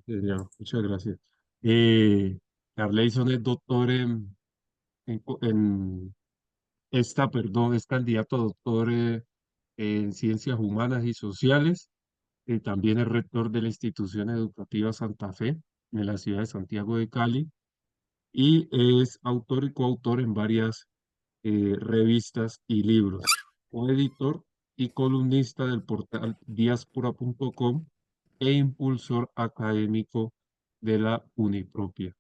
Ya, muchas gracias. Eh, Carleyson es doctor perdón, es candidato a doctor en Ciencias Humanas y Sociales. También es rector de la institución educativa Santa Fe en la ciudad de Santiago de Cali y es autor y coautor en varias revistas y libros. Coeditor y columnista del portal diaspora.com e impulsor académico de la Unipropia.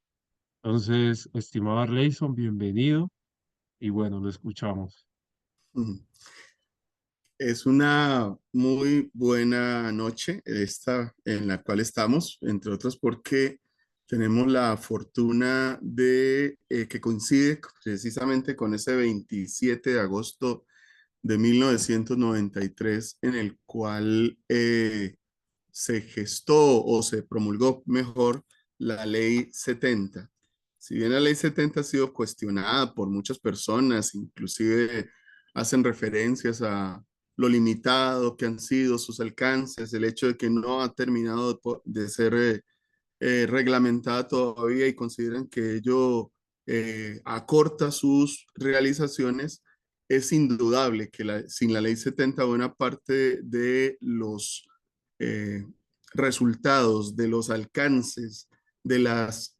Entonces, estimado Arleyson, bienvenido y bueno, lo escuchamos. Mm. Es una muy buena noche esta en la cual estamos, entre otros porque tenemos la fortuna de que coincide precisamente con ese 27 de agosto de 1993 en el cual se gestó o se promulgó mejor la Ley 70. Si bien la Ley 70 ha sido cuestionada por muchas personas, inclusive hacen referencias a lo limitado que han sido sus alcances, el hecho de que no ha terminado de ser reglamentada todavía y consideran que ello acorta sus realizaciones, es indudable que sin la Ley 70 buena parte de los eh, resultados, de los alcances, de las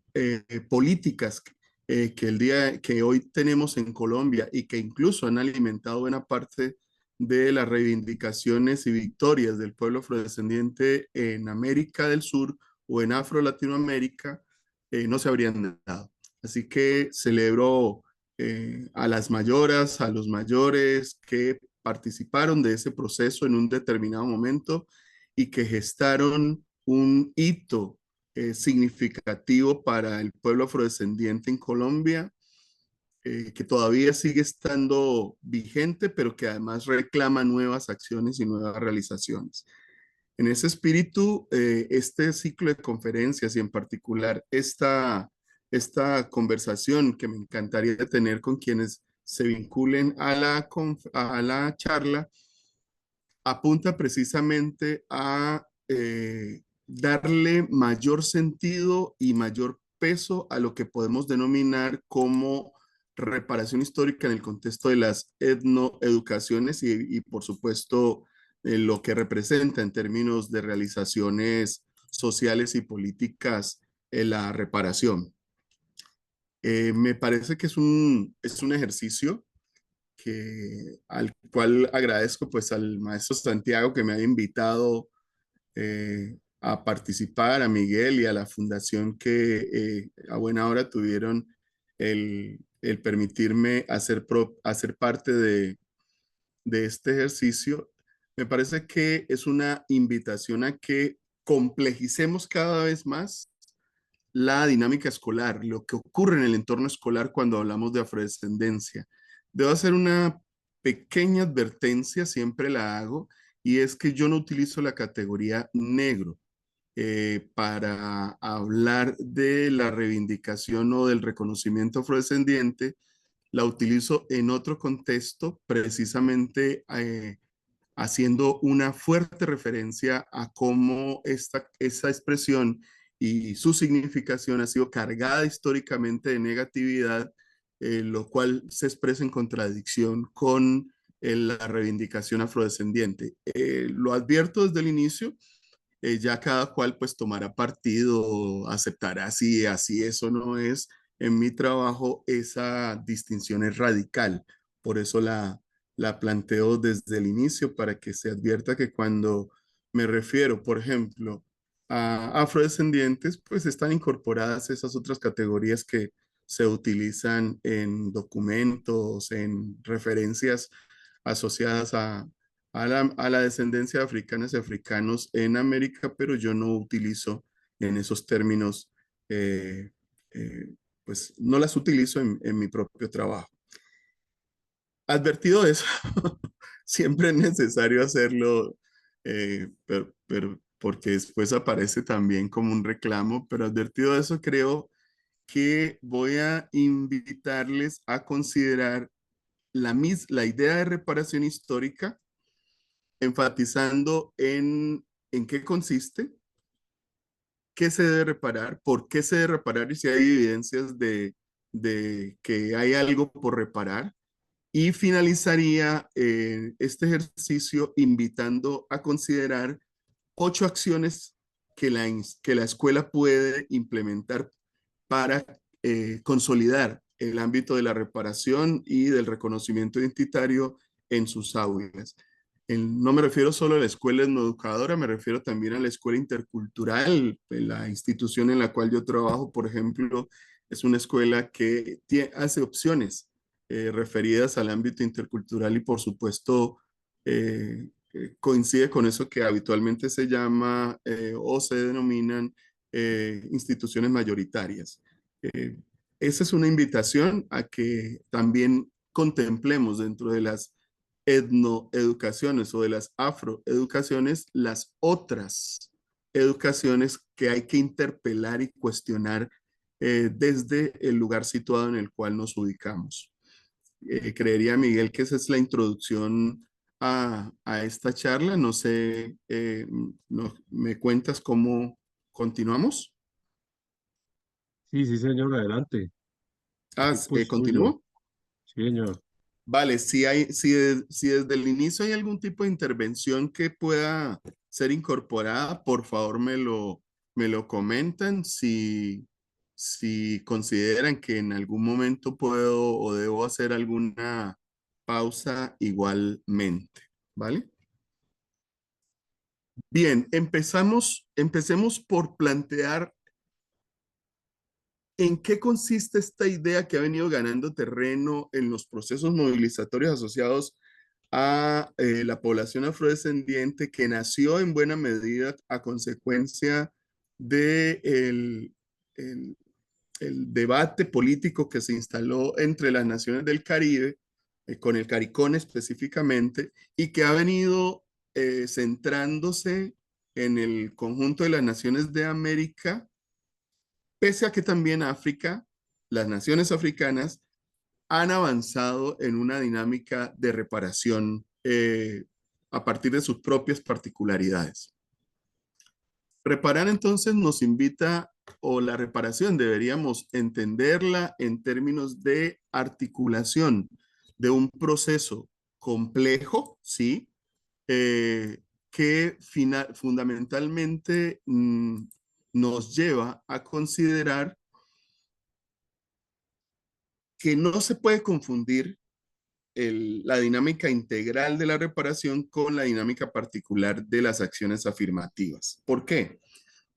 políticas que el día que hoy tenemos en Colombia y que incluso han alimentado buena parte de las reivindicaciones y victorias del pueblo afrodescendiente en América del Sur o en Afro-Latinoamérica, no se habrían dado. Así que celebro a las mayoras, a los mayores que participaron de ese proceso en un determinado momento y que gestaron un hito significativo para el pueblo afrodescendiente en Colombia, que todavía sigue estando vigente, pero que además reclama nuevas acciones y nuevas realizaciones. En ese espíritu, este ciclo de conferencias y en particular esta conversación que me encantaría tener con quienes se vinculen a la charla, apunta precisamente a darle mayor sentido y mayor peso a lo que podemos denominar como reparación histórica en el contexto de las etnoeducaciones y por supuesto, lo que representa en términos de realizaciones sociales y políticas en la reparación. Me parece que es un ejercicio al cual agradezco pues al maestro Santiago que me haya invitado a participar, a Miguel y a la fundación que a buena hora tuvieron el permitirme hacer parte de este ejercicio. Me parece que es una invitación a que complejicemos cada vez más la dinámica escolar, lo que ocurre en el entorno escolar cuando hablamos de afrodescendencia. Debo hacer una pequeña advertencia, siempre la hago, y es que yo no utilizo la categoría negro para hablar de la reivindicación o del reconocimiento afrodescendiente. La utilizo en otro contexto, precisamente haciendo una fuerte referencia a cómo esa expresión y su significación ha sido cargada históricamente de negatividad, lo cual se expresa en contradicción con la reivindicación afrodescendiente. Lo advierto desde el inicio, ya cada cual pues tomará partido, aceptará si así eso no es. En mi trabajo esa distinción es radical, por eso la planteo desde el inicio para que se advierta que cuando me refiero, por ejemplo, a afrodescendientes, pues están incorporadas esas otras categorías que se utilizan en documentos, en referencias asociadas a la descendencia de africanas y africanos en América, pero yo no utilizo en esos términos, eh, eh, pues no las utilizo en mi propio trabajo. Advertido eso, siempre es necesario hacerlo, porque después aparece también como un reclamo, pero advertido eso, creo que voy a invitarles a considerar la idea de reparación histórica, enfatizando en qué consiste, qué se debe reparar, por qué se debe reparar y si hay evidencias de que hay algo por reparar. Y finalizaría este ejercicio invitando a considerar 8 acciones que la escuela puede implementar para consolidar el ámbito de la reparación y del reconocimiento identitario en sus aulas. No me refiero solo a la escuela etnoeducadora, me refiero también a la escuela intercultural. La institución en la cual yo trabajo, por ejemplo, es una escuela que hace opciones referidas al ámbito intercultural y por supuesto coincide con eso que habitualmente se llama o se denominan instituciones mayoritarias. Eh, Esa es una invitación a que también contemplemos dentro de las etnoeducaciones o de las afroeducaciones las otras educaciones que hay que interpelar y cuestionar desde el lugar situado en el cual nos ubicamos. Creería, Miguel, que esa es la introducción a esta charla. No sé, ¿me cuentas cómo continuamos? Sí, sí, señor, adelante. El tiempo es suyo. ¿Continúo? Sí, señor. Vale, si desde el inicio hay algún tipo de intervención que pueda ser incorporada, por favor me lo comentan. Si consideran que en algún momento puedo o debo hacer alguna pausa igualmente, ¿vale? Bien, empecemos por plantear en qué consiste esta idea que ha venido ganando terreno en los procesos movilizatorios asociados a la población afrodescendiente que nació en buena medida a consecuencia de el, el debate político que se instaló entre las naciones del Caribe, con el CARICOM específicamente, y que ha venido centrándose en el conjunto de las naciones de América, pese a que también África, las naciones africanas, han avanzado en una dinámica de reparación a partir de sus propias particularidades. Reparar entonces nos invita, o la reparación deberíamos entenderla en términos de articulación de un proceso complejo, ¿sí? Que fundamentalmente nos lleva a considerar que no se puede confundir la dinámica integral de la reparación con la dinámica particular de las acciones afirmativas. ¿Por qué?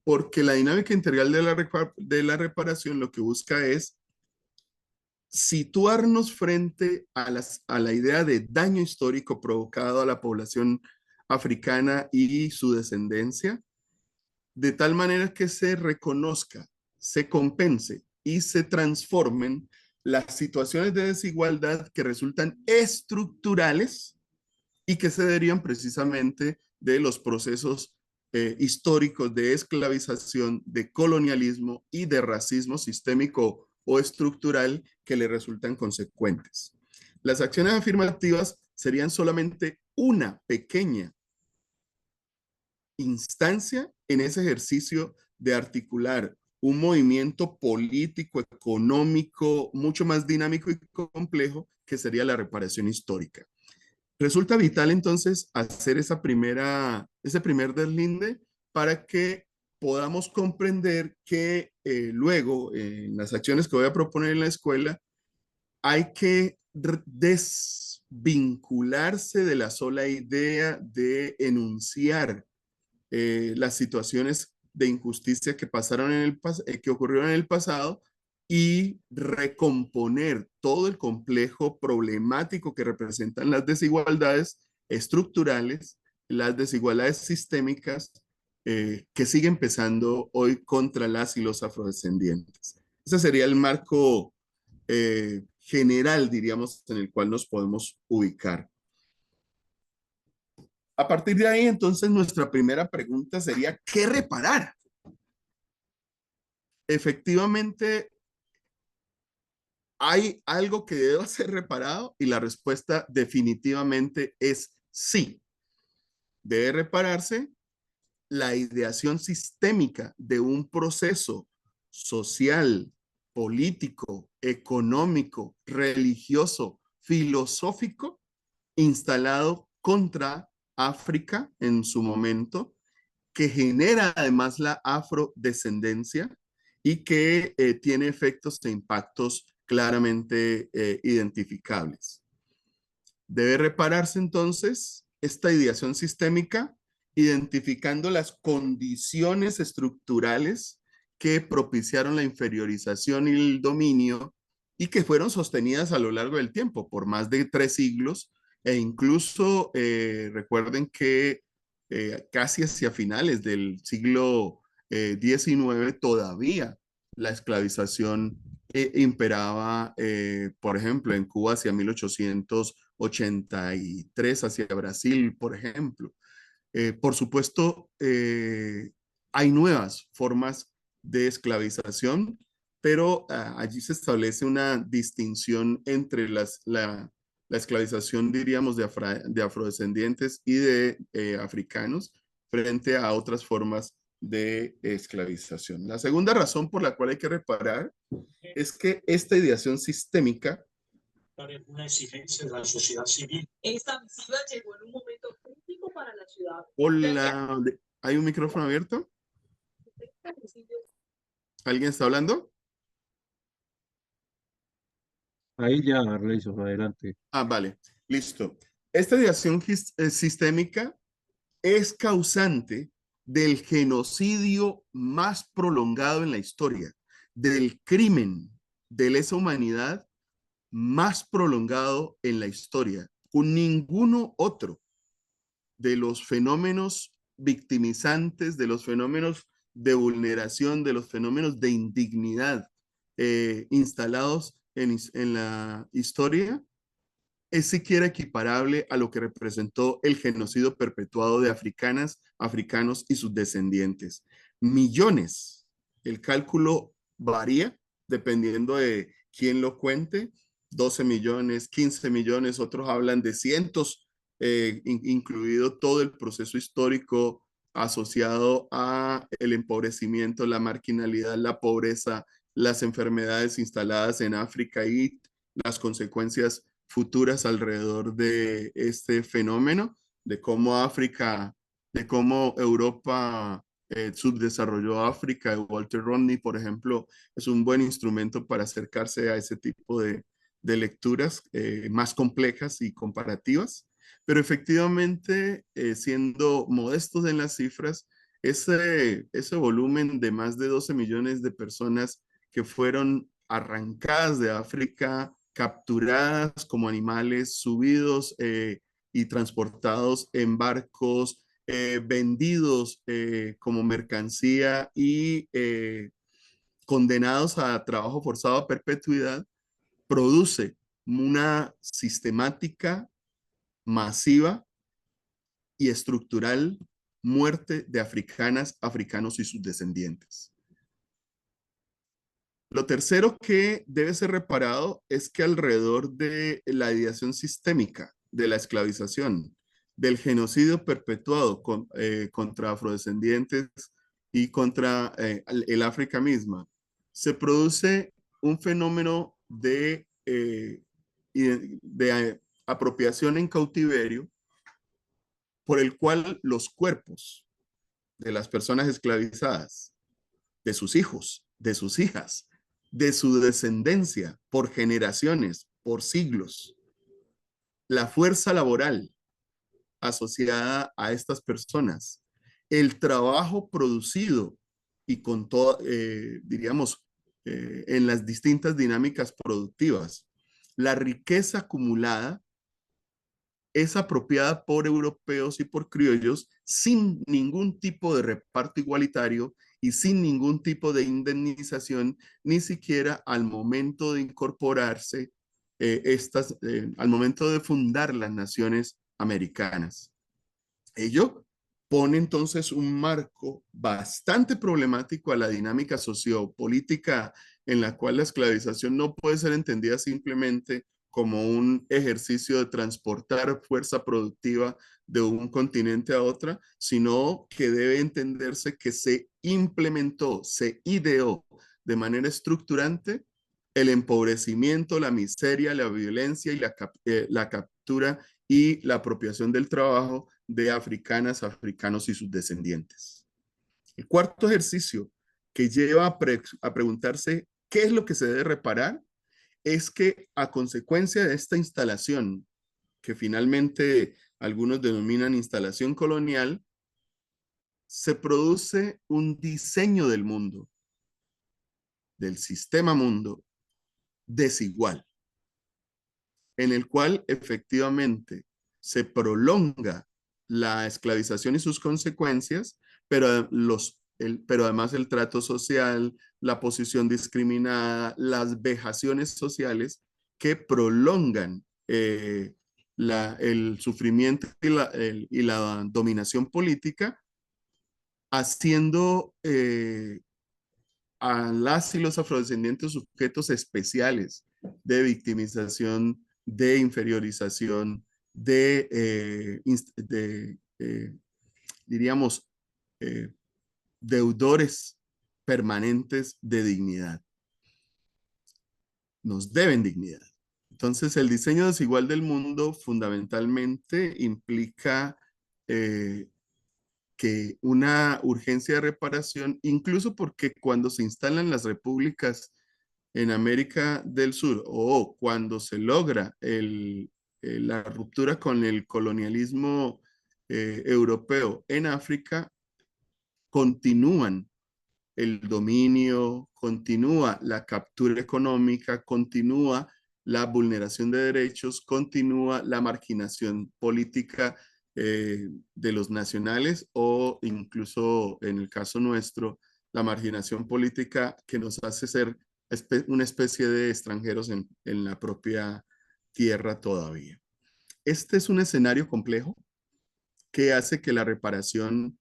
Porque la dinámica integral de la reparación lo que busca es situarnos frente a la idea de daño histórico provocado a la población africana y su descendencia, de tal manera que se reconozca, se compense y se transformen las situaciones de desigualdad que resultan estructurales y que se derivan precisamente de los procesos históricos de esclavización, de colonialismo y de racismo sistémico o estructural que le resultan consecuentes. Las acciones afirmativas serían solamente una pequeña instancia en ese ejercicio de articular un movimiento político, económico, mucho más dinámico y complejo que sería la reparación histórica. Resulta vital entonces hacer ese primer deslinde para que podamos comprender que luego en las acciones que voy a proponer en la escuela hay que desvincularse de la sola idea de enunciar las situaciones de injusticia que pasaron que ocurrieron en el pasado y recomponer todo el complejo problemático que representan las desigualdades estructurales, las desigualdades sistémicas que siguen pesando hoy contra las y los afrodescendientes. Ese sería el marco general, diríamos, en el cual nos podemos ubicar. A partir de ahí, entonces, nuestra primera pregunta sería, ¿qué reparar? Efectivamente, ¿hay algo que deba ser reparado? Y la respuesta definitivamente es sí. Debe repararse la ideación sistémica de un proceso social, político, económico, religioso, filosófico, instalado contra África en su momento, que genera además la afrodescendencia y que tiene efectos e impactos claramente identificables. Debe repararse entonces esta ideación sistémica identificando las condiciones estructurales que propiciaron la inferiorización y el dominio y que fueron sostenidas a lo largo del tiempo por más de 3 siglos e incluso recuerden que casi hacia finales del siglo XIX todavía la esclavización imperaba, por ejemplo, en Cuba hacia 1883, hacia Brasil, por ejemplo. Por supuesto, hay nuevas formas de esclavización, pero allí se establece una distinción entre la esclavización, diríamos, de afrodescendientes y de africanos frente a otras formas de esclavización. La segunda razón por la cual hay que reparar es que esta ideación sistémica una exigencia de la sociedad civil. Esta misiva llegó en un momento crítico para la ciudad. Hola, ¿hay un micrófono abierto? ¿Alguien está hablando? Ahí ya, Reyson, adelante. Ah, vale, listo. Esta ideación sistémica es causante del genocidio más prolongado en la historia, del crimen de lesa humanidad más prolongado en la historia. Con ninguno otro de los fenómenos victimizantes, de los fenómenos de vulneración, de los fenómenos de indignidad instalados en la historia, es siquiera equiparable a lo que representó el genocidio perpetuado de africanas, africanos y sus descendientes. Millones. El cálculo varía dependiendo de quién lo cuente. 12 millones, 15 millones, otros hablan de cientos, incluido todo el proceso histórico asociado a el empobrecimiento, la marginalidad, la pobreza, las enfermedades instaladas en África y las consecuencias futuras alrededor de este fenómeno, de cómo África, de cómo Europa subdesarrolló África. Walter Rodney, por ejemplo, es un buen instrumento para acercarse a ese tipo de lecturas más complejas y comparativas. Pero efectivamente, siendo modestos en las cifras, ese volumen de más de 12 millones de personas que fueron arrancadas de África, capturadas como animales, subidos y transportados en barcos, vendidos como mercancía y condenados a trabajo forzado a perpetuidad, produce una sistemática, masiva y estructural muerte de africanas, africanos y sus descendientes. Lo tercero que debe ser reparado es que alrededor de la ideación sistémica de la esclavización, del genocidio perpetuado contra afrodescendientes y contra el África misma, se produce un fenómeno de apropiación en cautiverio por el cual los cuerpos de las personas esclavizadas, de sus hijos, de sus hijas, de su descendencia por generaciones, por siglos, la fuerza laboral asociada a estas personas, el trabajo producido y con todo, diríamos, en las distintas dinámicas productivas, la riqueza acumulada es apropiada por europeos y por criollos sin ningún tipo de reparto igualitario y sin ningún tipo de indemnización, ni siquiera al momento de incorporarse al momento de fundar las naciones americanas. Ello pone entonces un marco bastante problemático a la dinámica sociopolítica en la cual la esclavización no puede ser entendida simplemente como un ejercicio de transportar fuerza productiva de un continente a otro, sino que debe entenderse que se implementó, se ideó de manera estructurante el empobrecimiento, la miseria, la violencia y la captura y la apropiación del trabajo de africanas, africanos y sus descendientes. El cuarto ejercicio que lleva a preguntarse qué es lo que se debe reparar es que a consecuencia de esta instalación, que finalmente algunos denominan instalación colonial, se produce un diseño del mundo, del sistema mundo, desigual, en el cual efectivamente se prolonga la esclavización y sus consecuencias, pero además el trato social, la posición discriminada, las vejaciones sociales que prolongan el sufrimiento y la dominación política, haciendo a las y los afrodescendientes sujetos especiales de victimización, de inferiorización, diríamos, eh, deudores permanentes de dignidad. Nos deben dignidad. Entonces, el diseño desigual del mundo fundamentalmente implica que una urgencia de reparación, incluso porque cuando se instalan las repúblicas en América del Sur o cuando se logra la ruptura con el colonialismo europeo en África, continúan el dominio, continúa la captura económica, continúa la vulneración de derechos, continúa la marginación política de los nacionales o incluso en el caso nuestro, la marginación política que nos hace ser una especie de extranjeros en la propia tierra todavía. Este es un escenario complejo que hace que la reparación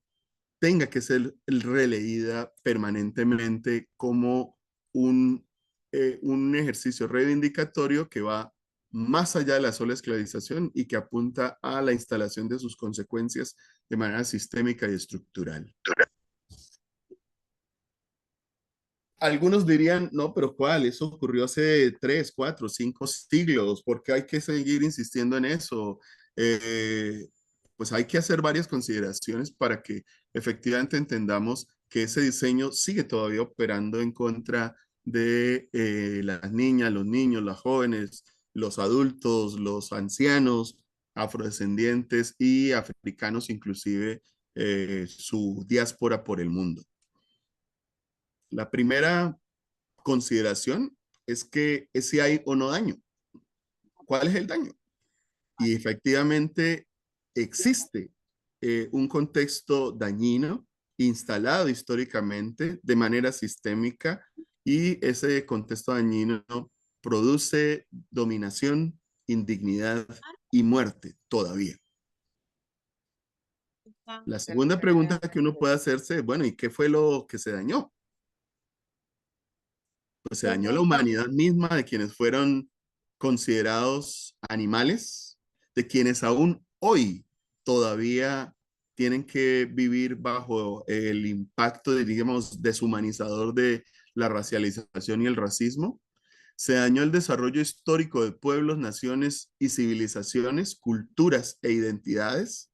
tenga que ser releída permanentemente como un ejercicio reivindicatorio que va más allá de la sola esclavización y que apunta a la instalación de sus consecuencias de manera sistémica y estructural. Algunos dirían, no, pero ¿cuál? Eso ocurrió hace 3, 4, 5 siglos. ¿Por qué hay que seguir insistiendo en eso? Pues hay que hacer varias consideraciones para que efectivamente entendamos que ese diseño sigue todavía operando en contra de las niñas, los niños, las jóvenes, los adultos, los ancianos, afrodescendientes y africanos, inclusive su diáspora por el mundo. La primera consideración es que si hay o no daño. ¿Cuál es el daño? Y efectivamente existe un contexto dañino instalado históricamente de manera sistémica y ese contexto dañino produce dominación, indignidad y muerte todavía. La segunda pregunta que uno puede hacerse es, bueno, ¿y qué fue lo que se dañó? Pues se dañó la humanidad misma de quienes fueron considerados animales, de quienes aún hoy todavía tienen que vivir bajo el impacto, digamos, deshumanizador de la racialización y el racismo. Se dañó el desarrollo histórico de pueblos, naciones y civilizaciones, culturas e identidades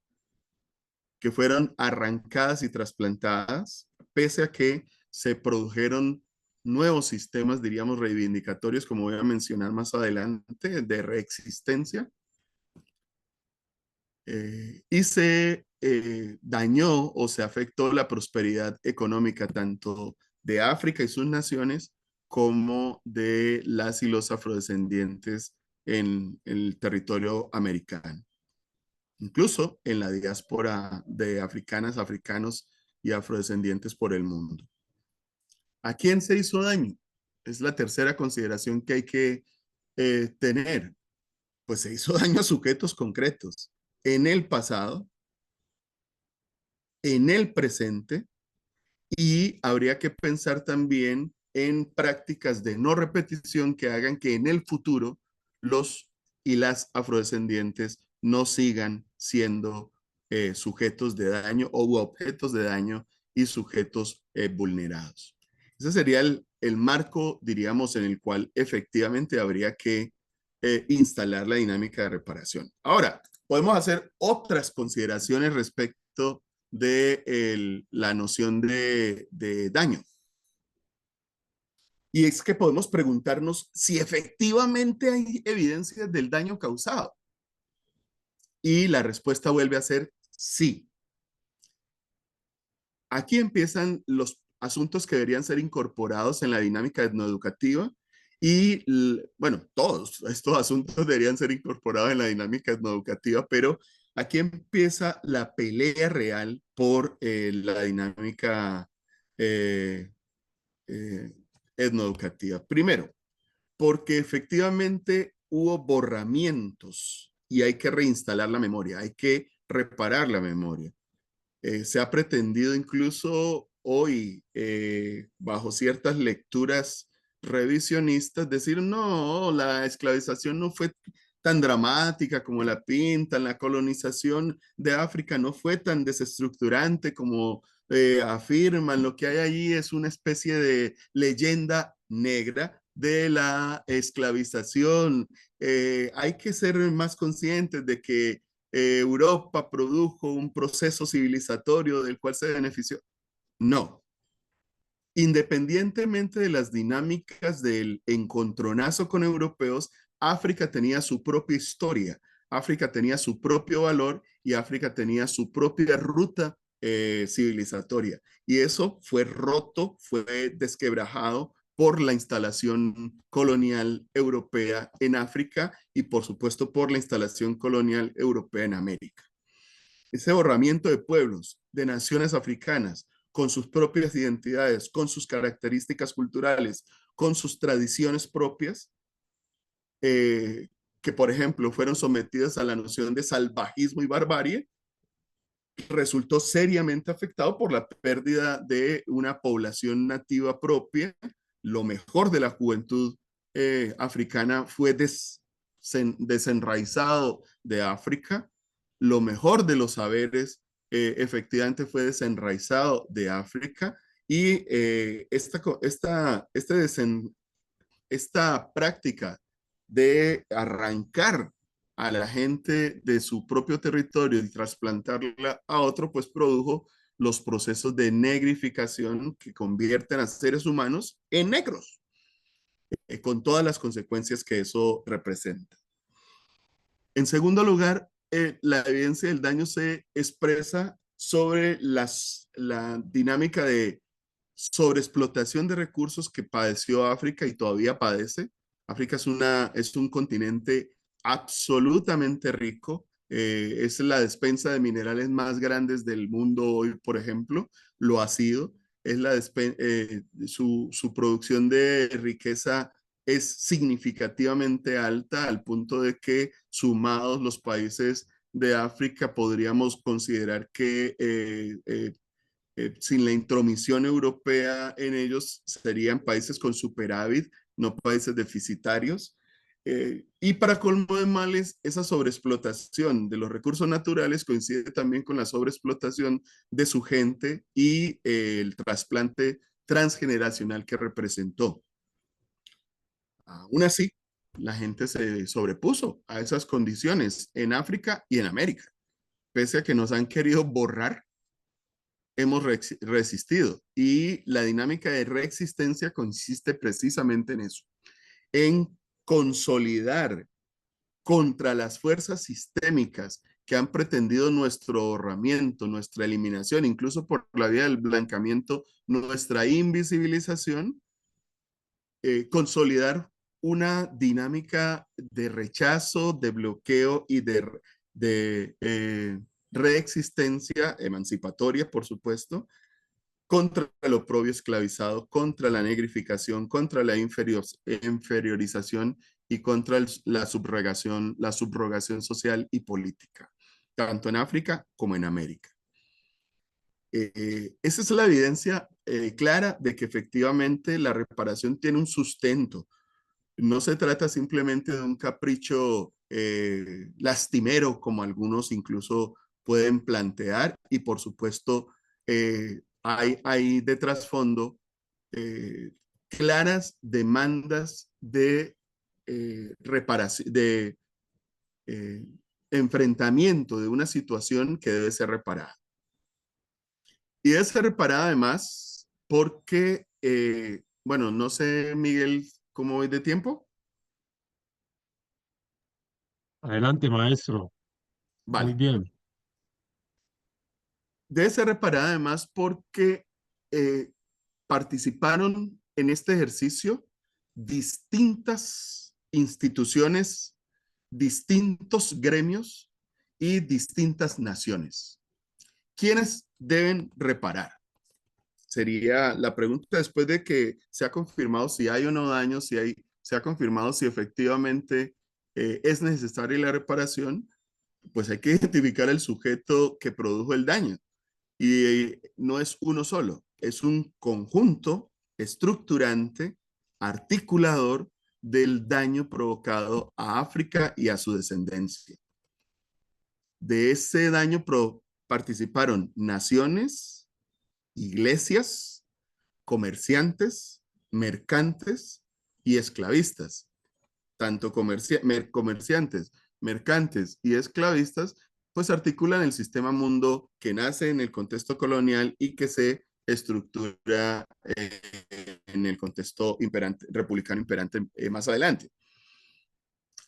que fueron arrancadas y trasplantadas, pese a que se produjeron nuevos sistemas, diríamos, reivindicatorios, como voy a mencionar más adelante, de reexistencia, y se dañó o se afectó la prosperidad económica tanto de África y sus naciones como de las y los afrodescendientes en el territorio americano, incluso en la diáspora de africanas, africanos y afrodescendientes por el mundo. ¿A quién se hizo daño? Es la tercera consideración que hay que tener. Pues se hizo daño a sujetos concretos en el pasado, en el presente, y habría que pensar también en prácticas de no repetición que hagan que en el futuro los y las afrodescendientes no sigan siendo sujetos de daño o objetos de daño y sujetos vulnerados. Ese sería el marco, diríamos, en el cual efectivamente habría que instalar la dinámica de reparación. Ahora, podemos hacer otras consideraciones respecto de la noción de daño. Y es que podemos preguntarnos si efectivamente hay evidencias del daño causado. Y la respuesta vuelve a ser sí. Aquí empiezan los asuntos que deberían ser incorporados en la dinámica etnoeducativa y, bueno, todos estos asuntos deberían ser incorporados en la dinámica etnoeducativa, pero aquí empieza la pelea real por la dinámica eh, eh, etnoeducativa. Primero, porque efectivamente hubo borramientos y hay que reinstalar la memoria, hay que reparar la memoria. Se ha pretendido incluso hoy, bajo ciertas lecturas revisionistas, decir, no, la esclavización no fue tan dramática como la pintan, la colonización de África no fue tan desestructurante como afirman, lo que hay allí es una especie de leyenda negra de la esclavización. Hay que ser más conscientes de que Europa produjo un proceso civilizatorio del cual se benefició. No. Independientemente de las dinámicas del encontronazo con europeos, África tenía su propia historia, África tenía su propio valor y África tenía su propia ruta civilizatoria. Y eso fue roto, fue desquebrajado por la instalación colonial europea en África y por supuesto por la instalación colonial europea en América. Ese borramiento de pueblos, de naciones africanas, con sus propias identidades, con sus características culturales, con sus tradiciones propias, que por ejemplo fueron sometidas a la noción de salvajismo y barbarie, resultó seriamente afectado por la pérdida de una población nativa propia. Lo mejor de la juventud africana fue desenraizado de África. Lo mejor de los saberes efectivamente fue desenraizado de África y esta práctica de arrancar a la gente de su propio territorio y trasplantarla a otro, pues produjo los procesos de negrificación que convierten a seres humanos en negros, con todas las consecuencias que eso representa. En segundo lugar, la evidencia del daño se expresa sobre la dinámica de sobreexplotación de recursos que padeció África y todavía padece. África es un continente absolutamente rico. Es la despensa de minerales más grandes del mundo hoy, por ejemplo, lo ha sido. Es su producción de riqueza es significativamente alta al punto de que sumados los países de África podríamos considerar que sin la intromisión europea en ellos serían países con superávit, no países deficitarios. Y para colmo de males, esa sobreexplotación de los recursos naturales coincide también con la sobreexplotación de su gente y el trasplante transgeneracional que representó. Aún así, la gente se sobrepuso a esas condiciones en África y en América. Pese a que nos han querido borrar, hemos resistido. Y la dinámica de reexistencia consiste precisamente en eso, en consolidar contra las fuerzas sistémicas que han pretendido nuestro ahorramiento, nuestra eliminación, incluso por la vía del blancamiento, nuestra invisibilización, consolidar una dinámica de rechazo, de bloqueo y de reexistencia emancipatoria, por supuesto, contra el oprobio esclavizado, contra la negrificación, contra la inferiorización y contra la subrogación social y política, tanto en África como en América. Esa es la evidencia clara de que efectivamente la reparación tiene un sustento, No se trata simplemente de un capricho lastimero, como algunos incluso pueden plantear, y por supuesto hay de trasfondo eh, claras demandas de reparación, de eh, enfrentamiento de una situación que debe ser reparada. Y debe ser reparada además porque, bueno, no sé, Miguel, cómo voy de tiempo. Adelante, maestro. Muy Vale. bien. Debe ser reparada además porque eh, participaron en este ejercicio distintas instituciones, distintos gremios y distintas naciones. ¿Quiénes deben reparar? Sería la pregunta después de que se ha confirmado si hay o no daño, se ha confirmado si efectivamente es necesaria la reparación, pues hay que identificar el sujeto que produjo el daño. Y no es uno solo, es un conjunto estructurante, articulador del daño provocado a África y a su descendencia. De ese daño participaron naciones, iglesias, comerciantes, mercantes y esclavistas. Tanto comerciantes, mercantes y esclavistas, pues articulan el sistema mundo que nace en el contexto colonial y que se estructura en el contexto imperante, republicano imperante más adelante.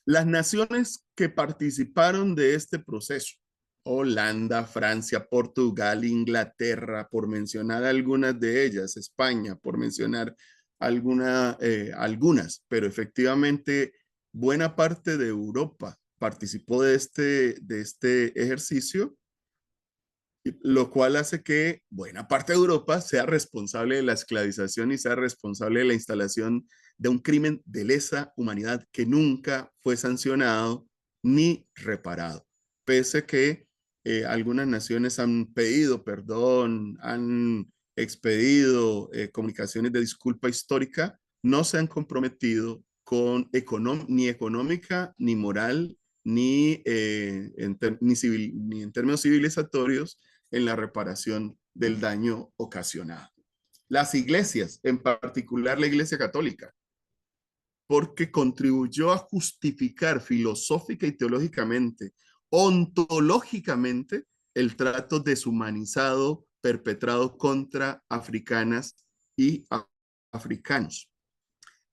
Las naciones que participaron de este proceso, Holanda, Francia, Portugal, Inglaterra, por mencionar algunas de ellas, España, por mencionar algunas, pero efectivamente buena parte de Europa participó de este ejercicio, lo cual hace que buena parte de Europa sea responsable de la esclavización y sea responsable de la instalación de un crimen de lesa humanidad que nunca fue sancionado ni reparado, pese que algunas naciones han pedido perdón, han expedido comunicaciones de disculpa histórica, no se han comprometido con ni económica, ni moral, ni en términos civilizatorios en la reparación del daño ocasionado. Las iglesias, en particular la Iglesia Católica, porque contribuyó a justificar filosófica y teológicamente, ontológicamente, el trato deshumanizado perpetrado contra africanas y africanos.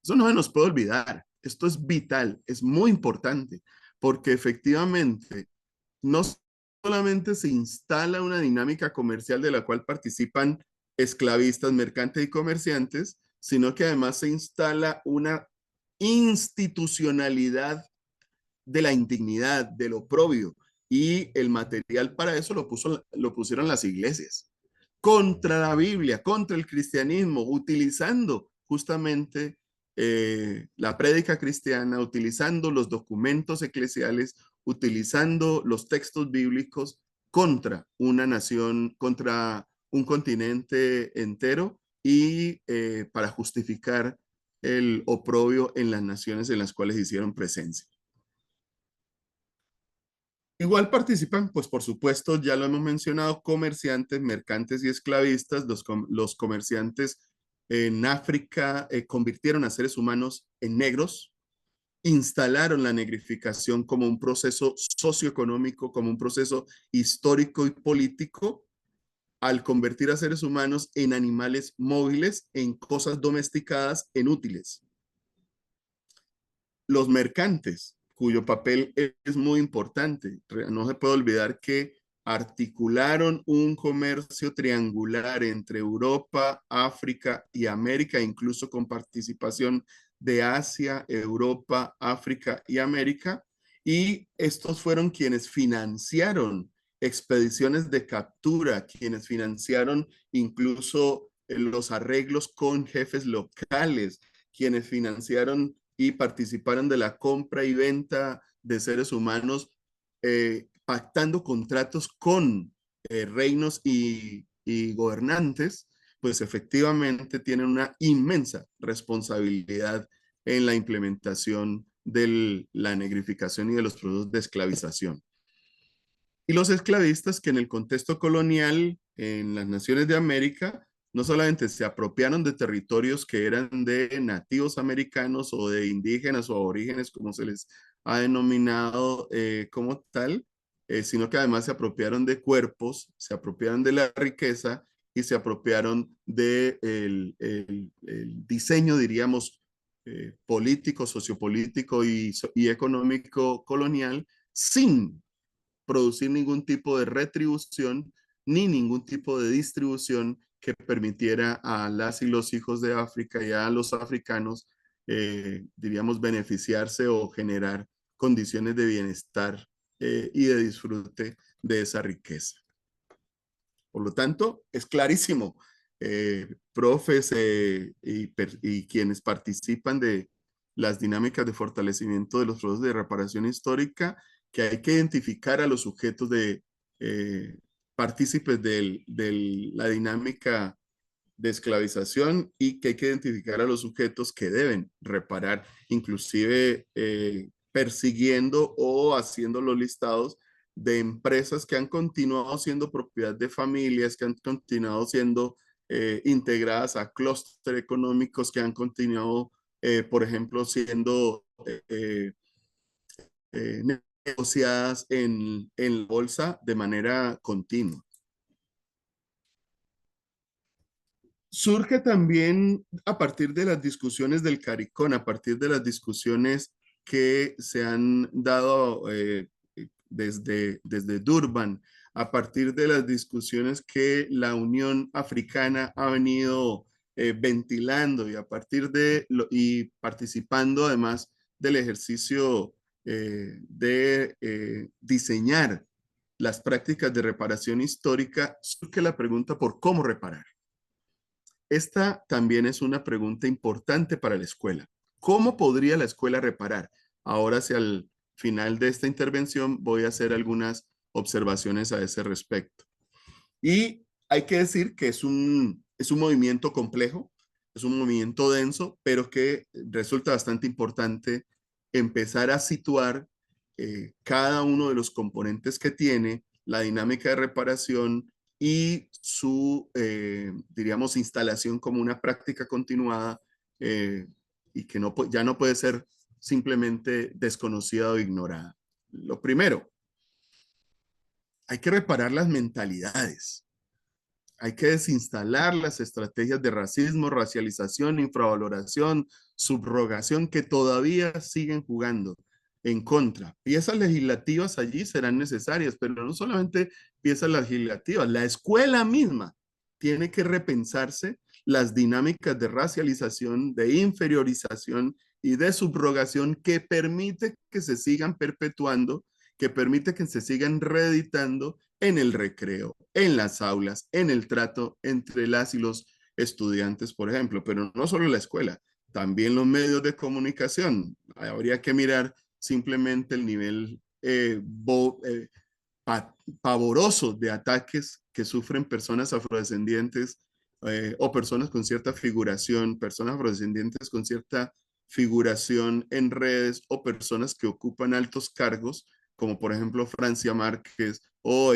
Eso no se nos puede olvidar. Esto es vital, es muy importante, porque efectivamente no solamente se instala una dinámica comercial de la cual participan esclavistas, mercantes y comerciantes, sino que además se instala una institucionalidad de la indignidad, del oprobio, y el material para eso lo pusieron las iglesias, contra la Biblia, contra el cristianismo, utilizando justamente la prédica cristiana, utilizando los documentos eclesiales, utilizando los textos bíblicos contra una nación, contra un continente entero y para justificar el oprobio en las naciones en las cuales hicieron presencia. Igual participan, pues por supuesto, ya lo hemos mencionado, comerciantes, mercantes y esclavistas. Los comerciantes en África convirtieron a seres humanos en negros, instalaron la negrificación como un proceso socioeconómico, como un proceso histórico y político, al convertir a seres humanos en animales móviles, en cosas domesticadas, en útiles. Los mercantes, cuyo papel es muy importante. No se puede olvidar que articularon un comercio triangular entre Europa, África y América, incluso con participación de Asia, Europa, África y América. Y estos fueron quienes financiaron expediciones de captura, quienes financiaron incluso los arreglos con jefes locales, quienes financiaron y participaron de la compra y venta de seres humanos, pactando contratos con reinos y gobernantes, pues efectivamente tienen una inmensa responsabilidad en la implementación de la negrificación y de los procesos de esclavización. Y los esclavistas que en el contexto colonial en las naciones de América no solamente se apropiaron de territorios que eran de nativos americanos o de indígenas o aborígenes, como se les ha denominado como tal, sino que además se apropiaron de cuerpos, se apropiaron de la riqueza y se apropiaron del el diseño, diríamos, político, sociopolítico y económico colonial sin producir ningún tipo de retribución ni ningún tipo de distribución que permitiera a las y los hijos de África y a los africanos, diríamos, beneficiarse o generar condiciones de bienestar y de disfrute de esa riqueza. Por lo tanto, es clarísimo, profes y quienes participan de las dinámicas de fortalecimiento de los procesos de reparación histórica, que hay que identificar a los sujetos partícipes de la dinámica de esclavización y que hay que identificar a los sujetos que deben reparar, inclusive persiguiendo o haciendo los listados de empresas que han continuado siendo propiedad de familias, que han continuado siendo integradas a clústeres económicos, que han continuado, por ejemplo, siendo negociadas en la bolsa de manera continua. Surge también a partir de las discusiones del CARICOM, a partir de las discusiones que se han dado desde Durban, a partir de las discusiones que la Unión Africana ha venido ventilando y a partir y participando además del ejercicio de diseñar las prácticas de reparación histórica, surge la pregunta por cómo reparar. Esta también es una pregunta importante para la escuela. ¿Cómo podría la escuela reparar? Ahora, hacia el final de esta intervención, voy a hacer algunas observaciones a ese respecto. Y hay que decir que es un movimiento complejo, es un movimiento denso, pero que resulta bastante importante empezar a situar cada uno de los componentes que tiene la dinámica de reparación y su, diríamos, instalación como una práctica continuada y que no, ya no puede ser simplemente desconocida o ignorada. Lo primero, hay que reparar las mentalidades. Hay que desinstalar las estrategias de racismo, racialización, infravaloración, subrogación que todavía siguen jugando en contra. Piezas legislativas allí serán necesarias, pero no solamente piezas legislativas, la escuela misma tiene que repensarse las dinámicas de racialización, de inferiorización y de subrogación que permite que se sigan perpetuando, que permite que se sigan reeditando en el recreo, en las aulas, en el trato entre las y los estudiantes, por ejemplo, pero no solo la escuela, también los medios de comunicación. Habría que mirar simplemente el nivel pavoroso de ataques que sufren personas afrodescendientes o personas con cierta figuración, personas afrodescendientes con cierta figuración en redes o personas que ocupan altos cargos, como por ejemplo Francia Márquez o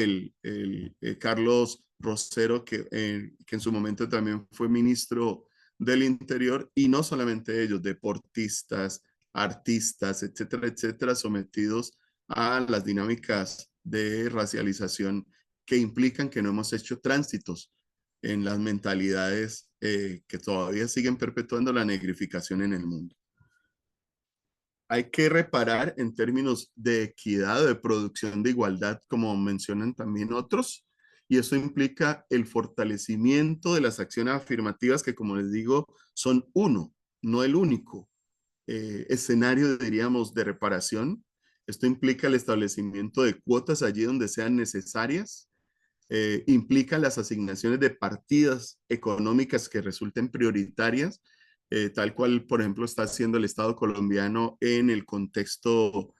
Carlos Rosero, que en su momento también fue ministro del Interior, y no solamente ellos, deportistas, artistas, etcétera, etcétera, sometidos a las dinámicas de racialización que implican que no hemos hecho tránsitos en las mentalidades que todavía siguen perpetuando la negrificación en el mundo. Hay que reparar en términos de equidad, de producción de igualdad, como mencionan también otros, y eso implica el fortalecimiento de las acciones afirmativas que, como les digo, son uno, no el único escenario, diríamos, de reparación. Esto implica el establecimiento de cuotas allí donde sean necesarias, implica las asignaciones de partidas económicas que resulten prioritarias, tal cual, por ejemplo, está haciendo el Estado colombiano en el contexto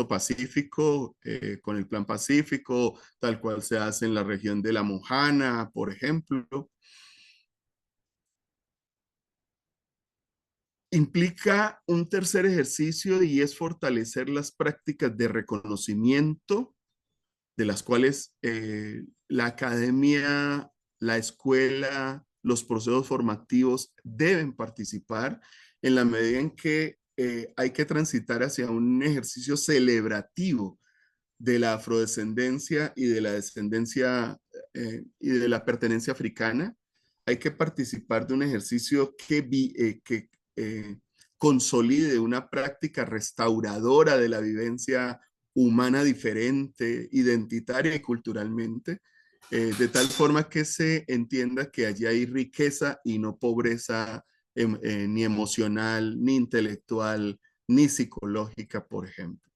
pacífico, con el Plan Pacífico, tal cual se hace en la región de La Mojana, por ejemplo. Implica un tercer ejercicio y es fortalecer las prácticas de reconocimiento de las cuales la academia, la escuela, los procesos formativos deben participar en la medida en que hay que transitar hacia un ejercicio celebrativo de la afrodescendencia y de la descendencia y de la pertenencia africana. Hay que participar de un ejercicio que consolide una práctica restauradora de la vivencia humana diferente, identitaria y culturalmente, de tal forma que se entienda que allí hay riqueza y no pobreza ni emocional, ni intelectual, ni psicológica, por ejemplo.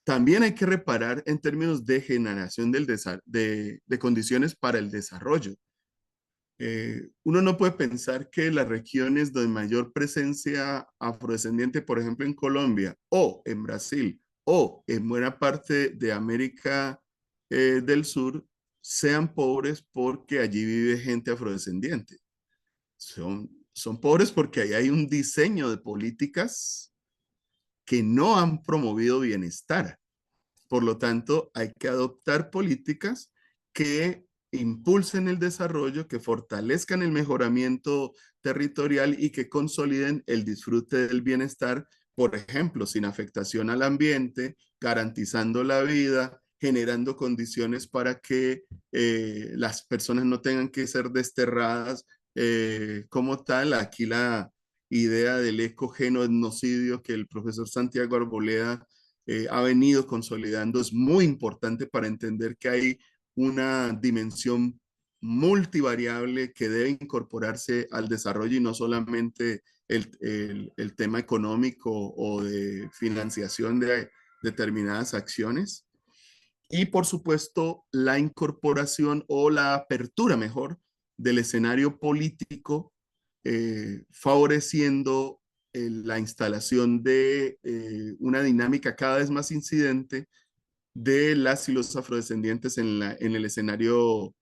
También hay que reparar en términos de generación de condiciones para el desarrollo. Uno no puede pensar que las regiones de mayor presencia afrodescendiente, por ejemplo en Colombia o en Brasil o en buena parte de América del Sur, sean pobres porque allí vive gente afrodescendiente. Son pobres porque ahí hay un diseño de políticas que no han promovido bienestar. Por lo tanto, hay que adoptar políticas que impulsen el desarrollo, que fortalezcan el mejoramiento territorial y que consoliden el disfrute del bienestar, por ejemplo, sin afectación al ambiente, garantizando la vida, generando condiciones para que las personas no tengan que ser desterradas como tal. Aquí la idea del ecogenocidio que el profesor Santiago Arboleda ha venido consolidando es muy importante para entender que hay una dimensión multivariable que debe incorporarse al desarrollo y no solamente el tema económico o de financiación de determinadas acciones. Y por supuesto, la incorporación o la apertura mejor del escenario político, favoreciendo la instalación de una dinámica cada vez más incidente de las y los afrodescendientes en el escenario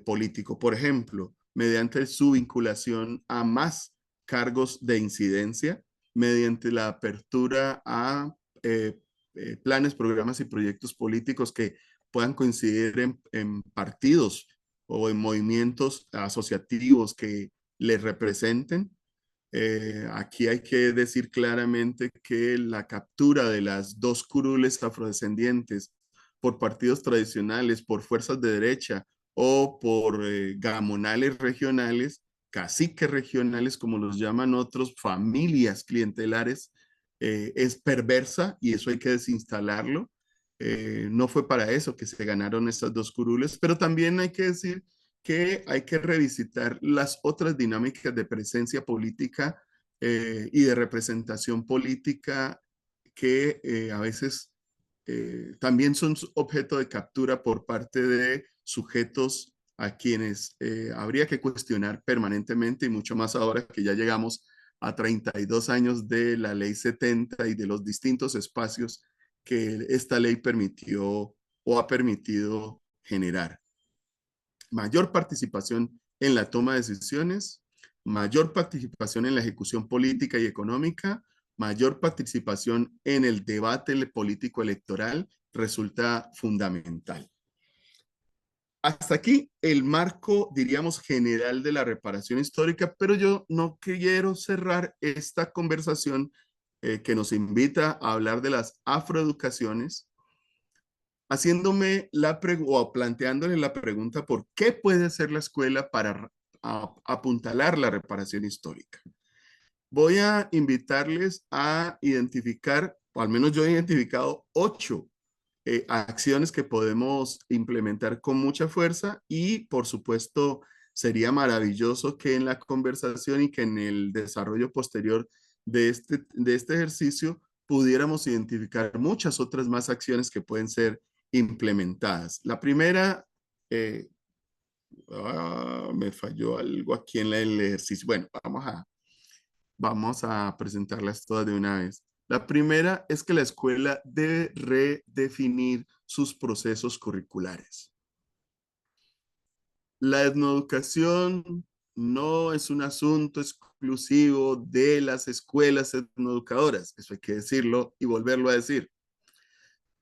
político. Por ejemplo, mediante su vinculación a más cargos de incidencia, mediante la apertura a eh, planes, programas y proyectos políticos que puedan coincidir en partidos o en movimientos asociativos que les representen. Aquí hay que decir claramente que la captura de las dos curules afrodescendientes por partidos tradicionales, por fuerzas de derecha o por gamonales regionales, caciques regionales, como los llaman otros, familias clientelares, es perversa y eso hay que desinstalarlo. No fue para eso que se ganaron estas dos curules, pero también hay que decir que hay que revisitar las otras dinámicas de presencia política y de representación política que a veces también son objeto de captura por parte de sujetos a quienes habría que cuestionar permanentemente y mucho más ahora que ya llegamos a 32 años de la ley 70 y de los distintos espacios que esta ley permitió o ha permitido generar. Mayor participación en la toma de decisiones, mayor participación en la ejecución política y económica, mayor participación en el debate político electoral resulta fundamental. Hasta aquí el marco, diríamos, general de la reparación histórica, pero yo no quiero cerrar esta conversación que nos invita a hablar de las afroeducaciones haciéndome o planteándole la pregunta por qué puede hacer la escuela para apuntalar la reparación histórica. Voy a invitarles a identificar, o al menos yo he identificado 8 acciones que podemos implementar con mucha fuerza y por supuesto sería maravilloso que en la conversación y que en el desarrollo posterior de este ejercicio pudiéramos identificar muchas otras más acciones que pueden ser implementadas. La primera, me falló algo aquí en el ejercicio. Bueno, vamos a presentarlas todas de una vez. La primera es que la escuela debe redefinir sus procesos curriculares. La etnoeducación no es un asunto exclusivo de las escuelas etnoeducadoras. Eso hay que decirlo y volverlo a decir.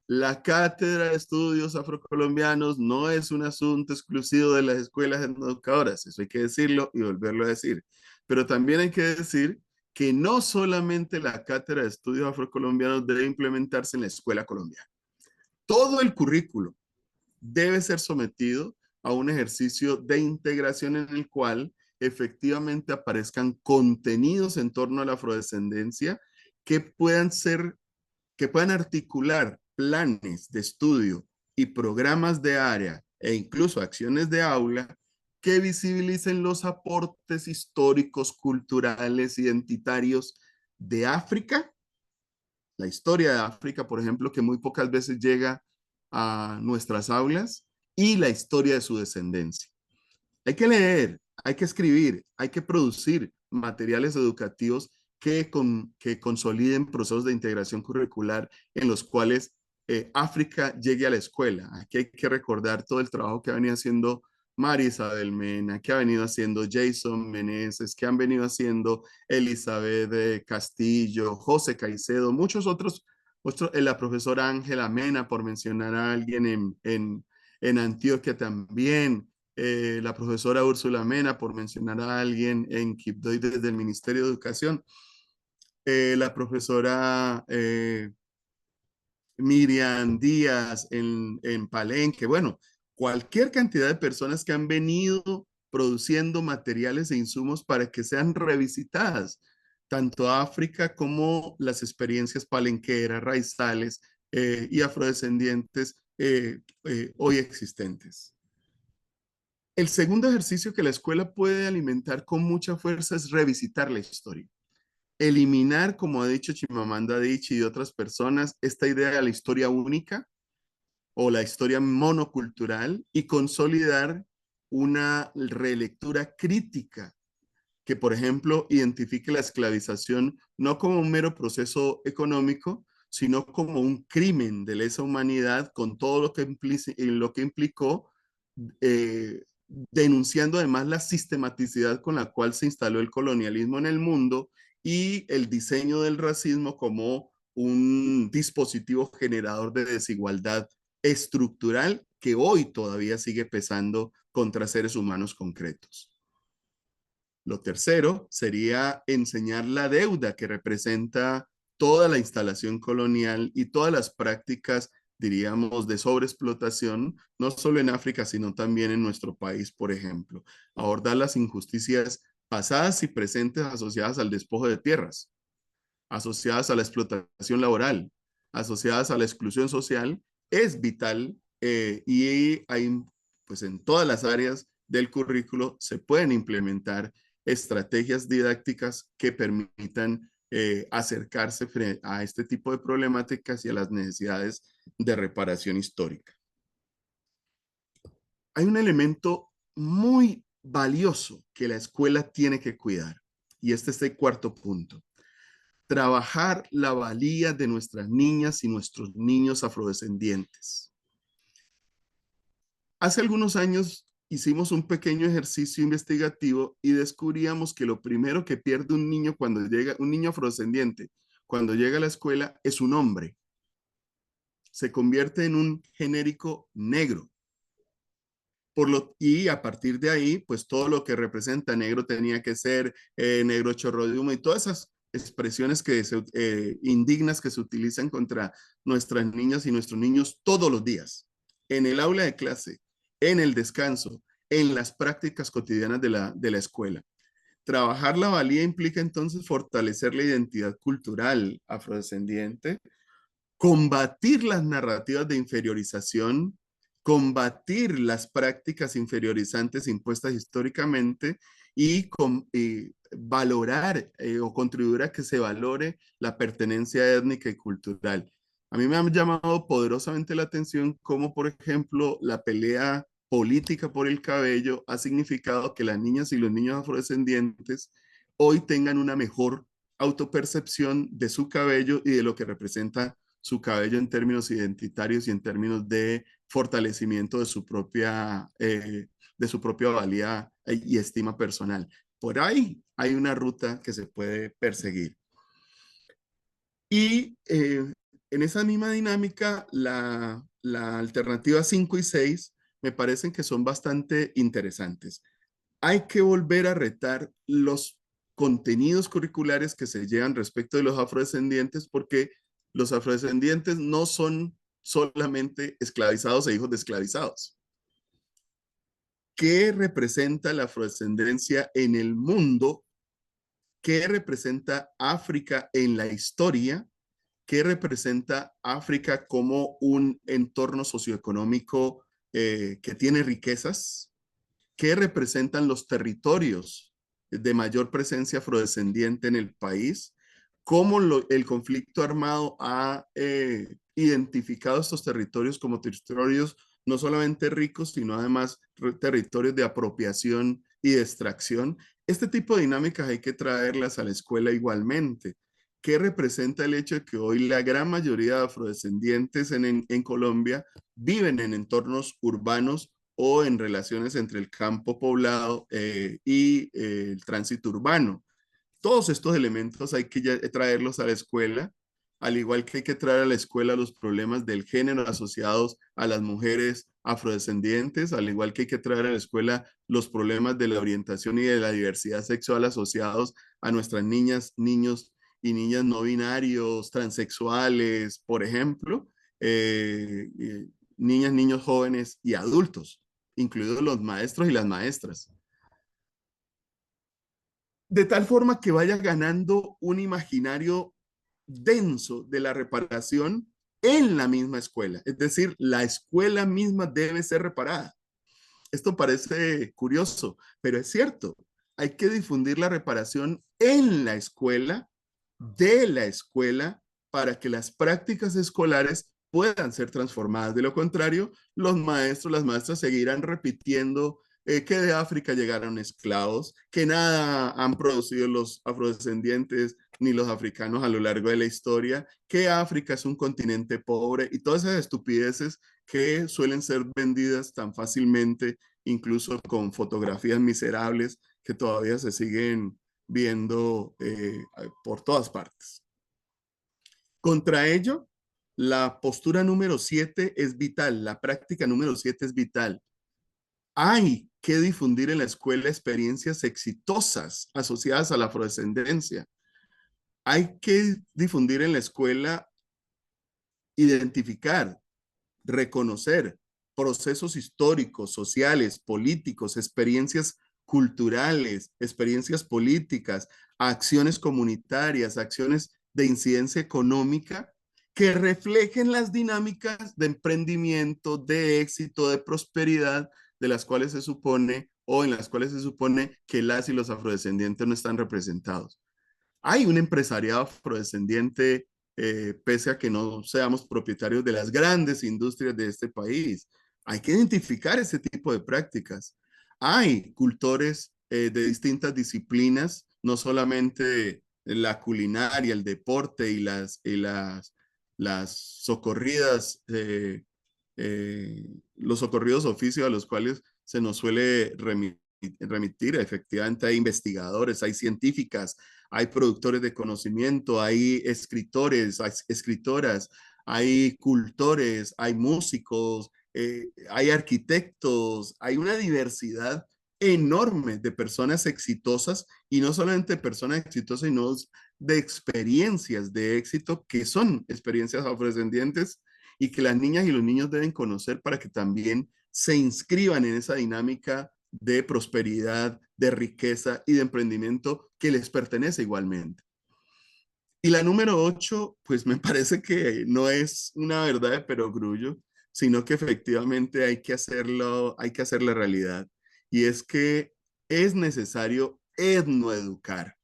La Cátedra de Estudios Afrocolombianos no es un asunto exclusivo de las escuelas etnoeducadoras. Eso hay que decirlo y volverlo a decir. Pero también hay que decir que no solamente la Cátedra de Estudios Afrocolombianos debe implementarse en la escuela colombiana. Todo el currículo debe ser sometido a un ejercicio de integración en el cual efectivamente aparezcan contenidos en torno a la afrodescendencia que puedan ser, que puedan articular planes de estudio y programas de área e incluso acciones de aula que visibilicen los aportes históricos, culturales, identitarios de África, la historia de África, por ejemplo, que muy pocas veces llega a nuestras aulas, y la historia de su descendencia. Hay que leer, hay que escribir, hay que producir materiales educativos que consoliden procesos de integración curricular en los cuales África llegue a la escuela. Aquí hay que recordar todo el trabajo que ha venido haciendo María Isabel Mena, que ha venido haciendo Jason Meneses, que han venido haciendo Elizabeth Castillo, José Caicedo, muchos otros, la profesora Ángela Mena, por mencionar a alguien en Antioquia también, la profesora Úrsula Mena, por mencionar a alguien en Quibdó desde el Ministerio de Educación, la profesora Miriam Díaz en Palenque, bueno, cualquier cantidad de personas que han venido produciendo materiales e insumos para que sean revisitadas, tanto África como las experiencias palenqueras, raizales y afrodescendientes hoy existentes. El segundo ejercicio que la escuela puede alimentar con mucha fuerza es revisitar la historia. Eliminar, como ha dicho Chimamanda Adichie y otras personas, esta idea de la historia única o la historia monocultural y consolidar una relectura crítica que, por ejemplo, identifique la esclavización no como un mero proceso económico, sino como un crimen de lesa humanidad con todo lo que implicó, eh, denunciando además la sistematicidad con la cual se instaló el colonialismo en el mundo y el diseño del racismo como un dispositivo generador de desigualdad estructural que hoy todavía sigue pesando contra seres humanos concretos. Lo tercero sería enseñar la deuda que representa toda la instalación colonial y todas las prácticas, diríamos, de sobreexplotación, no solo en África, sino también en nuestro país, por ejemplo. Abordar las injusticias pasadas y presentes asociadas al despojo de tierras, asociadas a la explotación laboral, asociadas a la exclusión social, es vital y hay, pues en todas las áreas del currículo se pueden implementar estrategias didácticas que permitan acercarse a este tipo de problemáticas y a las necesidades de reparación histórica. Hay un elemento muy valioso que la escuela tiene que cuidar, y este es el cuarto punto: trabajar la valía de nuestras niñas y nuestros niños afrodescendientes. Hace algunos años hicimos un pequeño ejercicio investigativo y descubríamos que lo primero que pierde un niño cuando llega, un niño afrodescendiente, cuando llega a la escuela, es su nombre. Se convierte en un genérico negro. Y a partir de ahí, pues todo lo que representa negro tenía que ser negro chorro de humo y todas esas expresiones indignas que se utilizan contra nuestras niñas y nuestros niños todos los días, en el aula de clase, en el descanso, en las prácticas cotidianas de la escuela. Trabajar la valía implica entonces fortalecer la identidad cultural afrodescendiente, combatir las narrativas de inferiorización, combatir las prácticas inferiorizantes impuestas históricamente y valorar o contribuir a que se valore la pertenencia étnica y cultural. A mí me ha llamado poderosamente la atención cómo, por ejemplo, la pelea política por el cabello ha significado que las niñas y los niños afrodescendientes hoy tengan una mejor autopercepción de su cabello y de lo que representa su cabello en términos identitarios y en términos de fortalecimiento de su propia de su propia valía y estima personal. Por ahí hay una ruta que se puede perseguir. Y en esa misma dinámica, la alternativa 5 y 6 me parecen que son bastante interesantes. Hay que volver a retar los contenidos curriculares que se llevan respecto de los afrodescendientes, porque los afrodescendientes no son solamente esclavizados e hijos de esclavizados. ¿Qué representa la afrodescendencia en el mundo? ¿Qué representa África en la historia? ¿Qué representa África como un entorno socioeconómico que tiene riquezas? ¿Qué representan los territorios de mayor presencia afrodescendiente en el país? ¿Cómo el conflicto armado ha identificado estos territorios como territorios no solamente ricos, sino además territorios de apropiación y de extracción? Este tipo de dinámicas hay que traerlas a la escuela igualmente. ¿Qué representa el hecho de que hoy la gran mayoría de afrodescendientes en Colombia viven en entornos urbanos o en relaciones entre el campo poblado y el tránsito urbano? Todos estos elementos hay que traerlos a la escuela, al igual que hay que traer a la escuela los problemas del género asociados a las mujeres afrodescendientes, al igual que hay que traer a la escuela los problemas de la orientación y de la diversidad sexual asociados a nuestras niñas, niños y niñas no binarios, transexuales, por ejemplo, niñas, niños jóvenes y adultos, incluidos los maestros y las maestras, de tal forma que vaya ganando un imaginario denso de la reparación en la misma escuela. Es decir, la escuela misma debe ser reparada. Esto parece curioso, pero es cierto. Hay que difundir la reparación en la escuela, de la escuela, para que las prácticas escolares puedan ser transformadas. De lo contrario, los maestros, las maestras seguirán repitiendo que de África llegaron esclavos, que nada han producido los afrodescendientes ni los africanos a lo largo de la historia, que África es un continente pobre y todas esas estupideces que suelen ser vendidas tan fácilmente, incluso con fotografías miserables que todavía se siguen viendo por todas partes. Contra ello, la postura número 7 es vital, la práctica número 7 es vital. Hay que difundir en la escuela experiencias exitosas asociadas a la afrodescendencia. Hay que difundir en la escuela, identificar, reconocer procesos históricos, sociales, políticos, experiencias culturales, experiencias políticas, acciones comunitarias, acciones de incidencia económica que reflejen las dinámicas de emprendimiento, de éxito, de prosperidad, de las cuales se supone o en las cuales se supone que las y los afrodescendientes no están representados. Hay un empresariado afrodescendiente, pese a que no seamos propietarios de las grandes industrias de este país. Hay que identificar ese tipo de prácticas. Hay cultores de distintas disciplinas, no solamente la culinaria, el deporte y las socorridas, los socorridos oficios a los cuales se nos suele remitir. Efectivamente, hay investigadores, hay científicas, hay productores de conocimiento, hay escritores, hay escritoras, hay cultores, hay músicos, hay arquitectos, hay una diversidad enorme de personas exitosas y no solamente personas exitosas, sino de experiencias de éxito que son experiencias afrodescendientes y que las niñas y los niños deben conocer para que también se inscriban en esa dinámica de prosperidad, de riqueza y de emprendimiento que les pertenece igualmente. Y la número 8, pues me parece que no es una verdad de perogrullo, sino que efectivamente hay que hacerlo, hay que hacer la realidad. Y es que es necesario etnoeducar.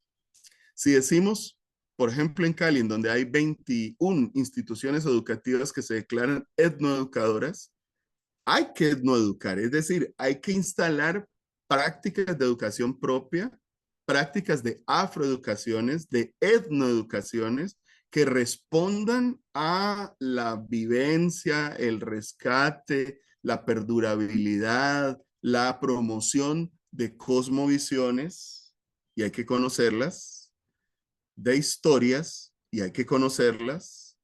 Si decimos, por ejemplo, en Cali, en donde hay 21 instituciones educativas que se declaran etnoeducadoras, hay que etnoeducar, es decir, hay que instalar prácticas de educación propia, prácticas de afroeducaciones, de etnoeducaciones que respondan a la vivencia, el rescate, la perdurabilidad, la promoción de cosmovisiones, y hay que conocerlas, de historias, y hay que conocerlas,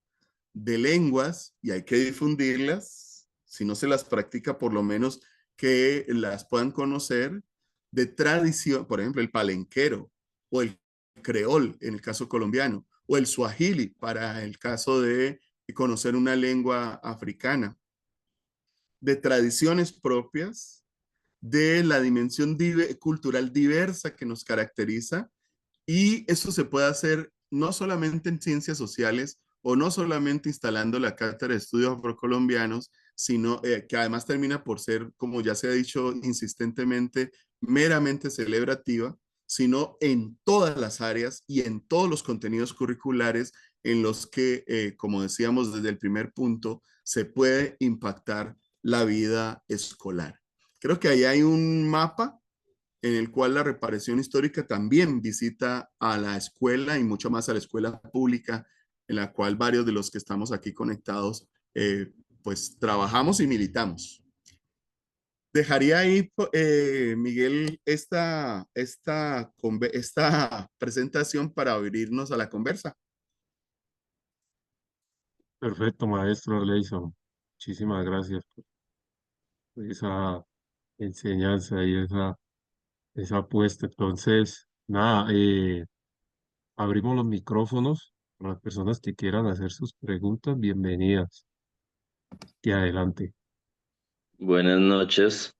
de lenguas, y hay que difundirlas, si no se las practica, por lo menos que las puedan conocer, de tradición, por ejemplo, el palenquero o el creol en el caso colombiano, o el suajili para el caso de conocer una lengua africana, de tradiciones propias, de la dimensión cultural diversa que nos caracteriza, y eso se puede hacer no solamente en ciencias sociales o no solamente instalando la Cátedra de Estudios Afrocolombianos, sino que además termina por ser, como ya se ha dicho insistentemente, meramente celebrativa, sino en todas las áreas y en todos los contenidos curriculares en los que, como decíamos desde el primer punto, se puede impactar la vida escolar. Creo que ahí hay un mapa en el cual la reparación histórica también visita a la escuela y mucho más a la escuela pública, en la cual varios de los que estamos aquí conectados, pues trabajamos y militamos. Dejaría ahí, Miguel, esta presentación para abrirnos a la conversa. Perfecto, maestro Leison. Muchísimas gracias por esa enseñanza y esa apuesta. Entonces, nada, abrimos los micrófonos para las personas que quieran hacer sus preguntas. Bienvenidas y adelante. Buenas noches.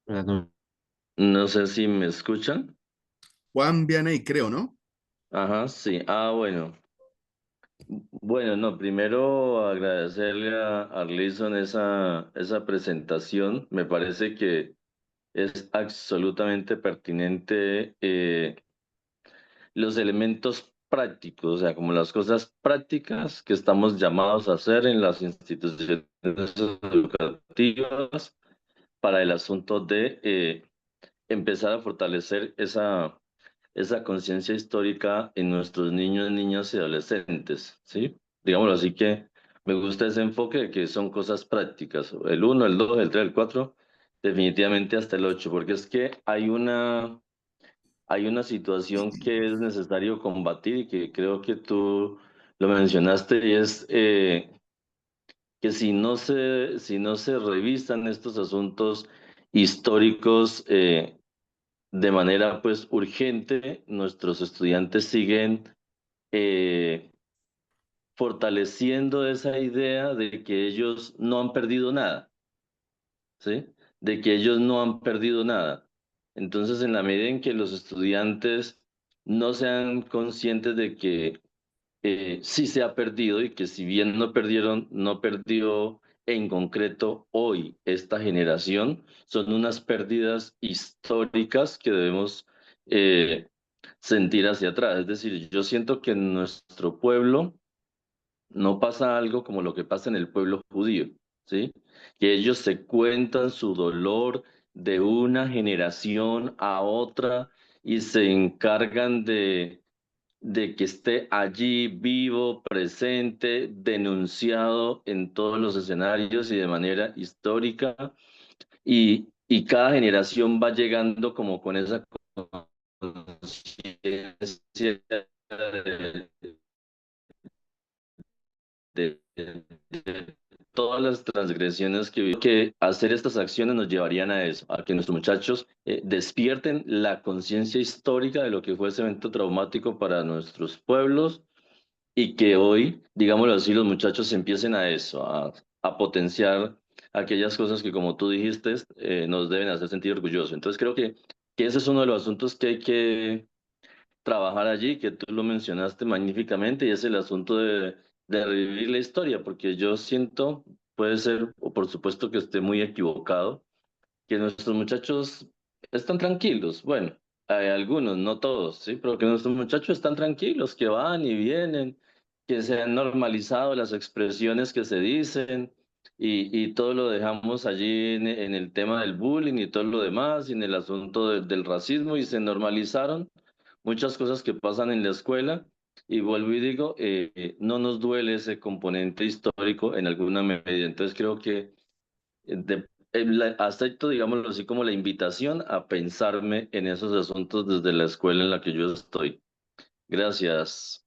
Buenas noches. No sé si me escuchan. Juan Vianey, creo, ¿no? Ajá, sí. Ah, bueno. Bueno, no, primero agradecerle a Arlison esa presentación. Me parece que es absolutamente pertinente los elementos prácticos, o sea, como las cosas prácticas que estamos llamados a hacer en las instituciones educativas para el asunto de empezar a fortalecer esa conciencia histórica en nuestros niños, niñas y adolescentes, ¿sí? Digámoslo así que me gusta ese enfoque de que son cosas prácticas, el uno, el 2, el 3, el 4, definitivamente hasta el 8, porque es que hay una situación que es necesario combatir y que creo que tú lo mencionaste y es que si no se revisan estos asuntos históricos, de manera pues urgente, nuestros estudiantes siguen eh, fortaleciendo esa idea de que ellos no han perdido nada, ¿sí? De que ellos no han perdido nada. Entonces, en la medida en que los estudiantes no sean conscientes de que sí se ha perdido y que si bien no perdieron, no perdió en concreto hoy esta generación, son unas pérdidas históricas que debemos eh, sentir hacia atrás. Es decir, yo siento que en nuestro pueblo no pasa algo como lo que pasa en el pueblo judío, ¿sí? Que ellos se cuentan su dolor de una generación a otra y se encargan de que esté allí vivo, presente, denunciado en todos los escenarios y de manera histórica, y cada generación va llegando como con esa conciencia de, de todas las transgresiones que vivió, que hacer estas acciones nos llevarían a eso, a que nuestros muchachos despierten la conciencia histórica de lo que fue ese evento traumático para nuestros pueblos y que hoy, digámoslo así, los muchachos empiecen a eso, a potenciar aquellas cosas que, como tú dijiste, nos deben hacer sentir orgullosos. Entonces creo que ese es uno de los asuntos que hay que trabajar allí, que tú lo mencionaste magníficamente, y es el asunto de revivir la historia, porque yo siento, puede ser, o por supuesto que esté muy equivocado, que nuestros muchachos están tranquilos. Bueno, hay algunos, no todos, sí, pero que nuestros muchachos están tranquilos, que van y vienen, que se han normalizado las expresiones que se dicen y todo lo dejamos allí en el tema del bullying y todo lo demás y en el asunto del racismo y se normalizaron muchas cosas que pasan en la escuela. Y vuelvo y digo, no nos duele ese componente histórico en alguna medida. Entonces creo que acepto, digámoslo así, como la invitación a pensarme en esos asuntos desde la escuela en la que yo estoy. Gracias.